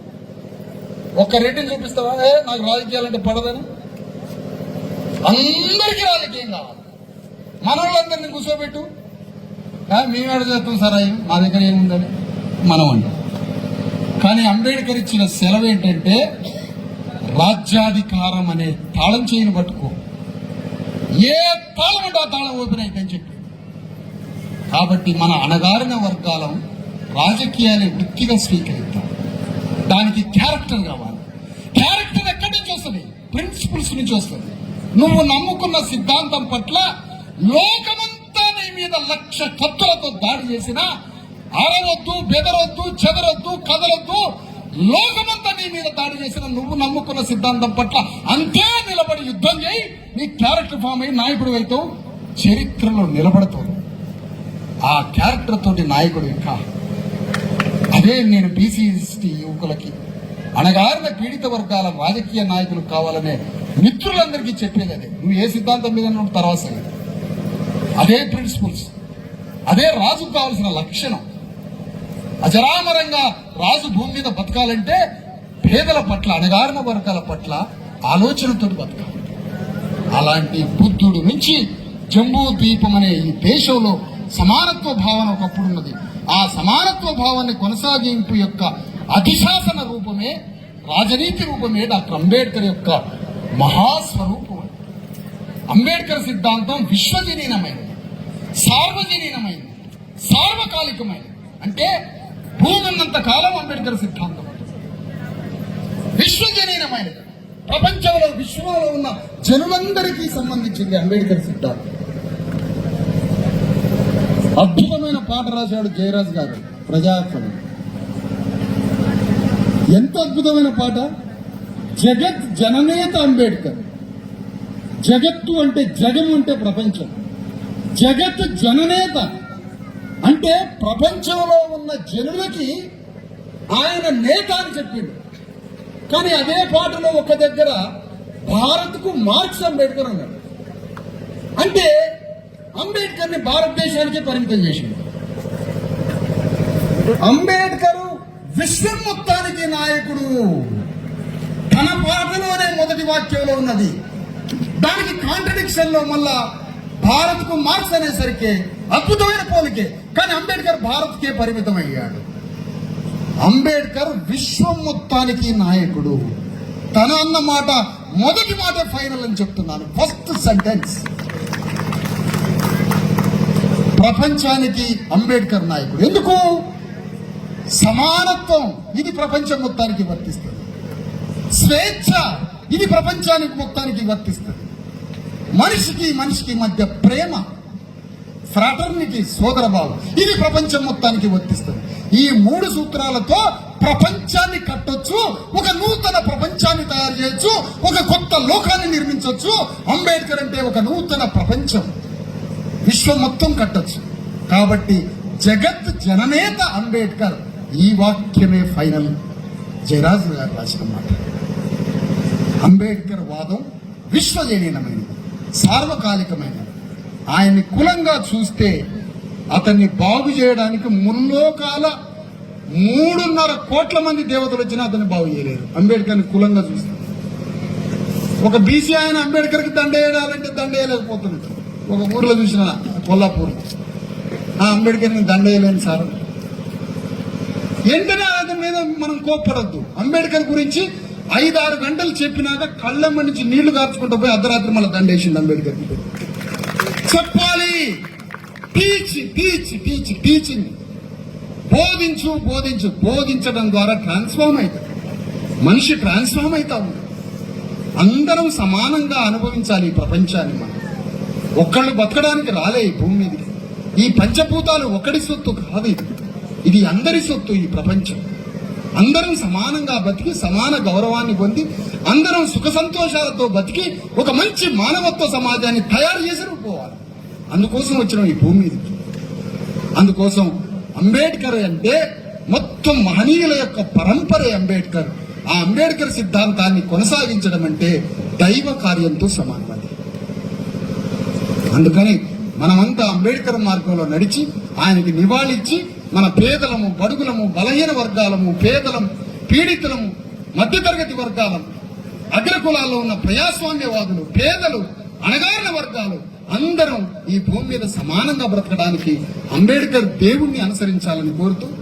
ఒక్క రెడ్డిని చూపిస్తావా నాకు రాజకీయాలంటే పడదని? అందరికీ రాజకీయం కావాలి. మన వాళ్ళందరినీ కూర్చోబెట్టు, మేమేడ చేస్తాం సార్, అయ్యి మా దగ్గర ఏముందని మనం అంటాం. కానీ అంబేద్కర్ ఇచ్చిన సెలవు ఏంటంటే రాజ్యాధికారం అనే తాళం చేయని పట్టుకో, ఏ తాళం అంటే ఆ తాళం ఓపెన్ అయితని చెప్పి. కాబట్టి మన అణగారిన వర్గాలం రాజకీయాన్ని వృత్తిగా స్వీకరిద్దాం. దానికి క్యారెక్టర్ కావాలి. క్యారెక్టర్ ఎక్కడి నుంచి వస్తుంది? ప్రిన్సిపల్స్ నుంచి వస్తుంది. నువ్వు నమ్ముకున్న సిద్ధాంతం పట్ల లోకమంతా నీ మీద 1,00,000 కత్తులతో దాడి చేసినా అరవద్దు, బెదరొద్దు, చెదరొద్దు, కదలొద్దు. లోకమంతా నీ మీద దాడి చేసిన నువ్వు నమ్ముకున్న సిద్ధాంతం పట్ల అంతే నిలబడి యుద్ధం చేయి. నీ క్యారెక్టర్ ఫామ్ అయ్యి నాయకుడు అవుతావు, చరిత్రలో నిలబడతావు. ఆ క్యారెక్టర్ తోటి నాయకుడు ఇంకా. అదే నేను బీసీ ఎస్టీ యువకులకి, అణగారిన పీడిత వర్గాల రాజకీయ నాయకులు కావాలనే మిత్రులందరికీ చెప్పేది అదే. నువ్వు ఏ సిద్ధాంతం మీద నువ్వు తర్వాత సంగతి. అదే ప్రిన్సిపల్స్, అదే రాజుకు కావాల్సిన లక్షణం. అజరామరంగా రాజు భూమి మీద బతకాలంటే పేదల పట్ల, అణగారిన వర్గాల పట్ల ఆలోచనతో బతకాలి. అలాంటి బుద్ధుడు నుంచి జంబూ ద్వీపం అనే ఈ దేశంలో సమానత్వ భావన ఒకప్పుడు ఉన్నది. ఆ సమానత్వ భావాన్ని కొనసాగింపు యొక్క అధిశాసన రూపమే, రాజనీతి రూపమే డాక్టర్ అంబేద్కర్ యొక్క మహాస్వరూపం. అంబేద్కర్ సిద్ధాంతం విశ్వజనీనమైనది, సార్వజనీనమైనది, సార్వకాలికమైనది. అంటే భూమి ఉన్నంత కాలం అంబేద్కర్ సిద్ధాంతం విశ్వజనీనమైనది. ప్రపంచంలో, విశ్వంలో ఉన్న జనులందరికీ సంబంధించింది అంబేద్కర్ సిద్ధాంతం. అద్భుతమైన పాట రాశాడు జయరాజ్ గారు, ప్రజాక్షణం. ఎంత అద్భుతమైన పాట! జగత్ జననేత అంబేద్కర్. జగత్తు అంటే జగము అంటే ప్రపంచం. జగత్ జననేత అంటే ప్రపంచంలో ఉన్న జనులకి ఆయన నేత అని చెప్పిండు. కానీ అదే పాటలో ఒక దగ్గర భారత్కు మార్క్స్ అంబేద్కర్ అన్నాడు. అంటే అంబేద్కర్ ని భారతదేశానికి పరిమితం చేసింది. అంబేద్కర్ విశ్వం మొత్తానికి నాయకుడు. తన పాటలోనే మొదటి వాక్యంలో ఉన్నది. దానికి కాంట్రడిక్షన్ లో మళ్ళా భారత్ కు మార్క్స్ అనేసరికి అద్భుతమైన పోలికే. కానీ అంబేద్కర్ భారత్ కే పరిమితం అయ్యాడు. అంబేద్కర్ విశ్వం మొత్తానికి నాయకుడు. తన అన్న మాట మొదటి మాట ఫైనల్ అని చెప్తున్నాను. First sentence. ప్రపంచానికి అంబేద్కర్ నాయకుడు. ఎందుకు? సమానత్వం ఇది ప్రపంచం మొత్తానికి వర్తిస్తుంది. స్వేచ్ఛ ఇది ప్రపంచానికి మొత్తానికి వర్తిస్తుంది. మనిషికి మనిషికి మధ్య ప్రేమ, ఫ్రాటర్నిటీ, సోదర భావం ఇది ప్రపంచం మొత్తానికి వర్తిస్తుంది. ఈ 3 సూత్రాలతో ప్రపంచాన్ని కట్టొచ్చు, ఒక నూతన ప్రపంచాన్ని తయారు చేయొచ్చు, ఒక కొత్త లోకాన్ని నిర్మించవచ్చు. అంబేద్కర్ అంటే ఒక నూతన ప్రపంచం, విశ్వం మొత్తం కట్టొచ్చు. కాబట్టి జగత్ జననేత అంబేద్కర్. ఈ వాక్యమే ఫైనల్. జయరాజు గారు రాసిన మాట. అంబేద్కర్ వాదం విశ్వజనీనమైనది, సార్వకాలికమైనది. ఆయన్ని కులంగా చూస్తే అతన్ని బాగు చేయడానికి ముల్లోకాల 3.5 కోట్ల మంది దేవతలు వచ్చినా అతన్ని బాగు చేయలేరు. అంబేద్కర్ని కులంగా చూస్తే ఒక బీసీ ఆయన అంబేద్కర్కి దండ వేయాలంటే దండ వేయలేకపోతున్నాడు. ఒక ఊర్లో చూసిన కొల్లాపూర్, అంబేద్కర్ని దండ వేయలేను సార్. వెంటనే అతని మీద మనం కోప్పడద్దు. అంబేద్కర్ గురించి 5-6 గంటలు చెప్పినాక కళ్ళమ్మ నుంచి నీళ్లు కార్చుకుంటూ పోయి అర్ధరాత్రి మళ్ళీ దండేసింది అంబేద్కర్. చెప్పాలి. టీచింగ్. బోధించడం ద్వారా ట్రాన్స్ఫార్మ్ అవుతుంది. మనిషి ట్రాన్స్ఫార్మ్ అవుతా ఉంది. అందరం సమానంగా అనుభవించాలి ఈ ప్రపంచాన్ని. మనం ఒక్కళ్ళు బతకడానికి రాలే ఈ భూమి మీదకి. ఈ పంచభూతాలు ఒకటి సొత్తు కాదు, ఇది అందరి సొత్తు. ఈ ప్రపంచం అందరం సమానంగా బతికి సమాన గౌరవాన్ని పొంది అందరం సుఖ సంతోషాలతో బతికి ఒక మంచి మానవత్వ సమాజాన్ని తయారు చేసి పోవాలి. అందుకోసం వచ్చిన ఈ భూమి మీదకి. అందుకోసం అంబేద్కర్ అంటే మొత్తం మహనీయుల యొక్క పరంపరే అంబేద్కర్. ఆ అంబేద్కర్ సిద్ధాంతాన్ని కొనసాగించడం అంటే దైవ కార్యంతో సమానం. అందుకని మనమంతా అంబేద్కర్ మార్గంలో నడిచి ఆయనకి నివాళిచ్చి మన పేదలము, బడుగులము, బలహీన వర్గాలము, పేదలము, పీడితులము, మధ్యతరగతి వర్గాలము, అగ్రకులాల్లో ఉన్న ప్రజాస్వామ్యవాదులు, పేదలు, అణగారిన వర్గాలు అందరం ఈ భూమి మీద సమానంగా బ్రతకడానికి అంబేద్కర్ దేవుణ్ణి అనుసరించాలని కోరుతూ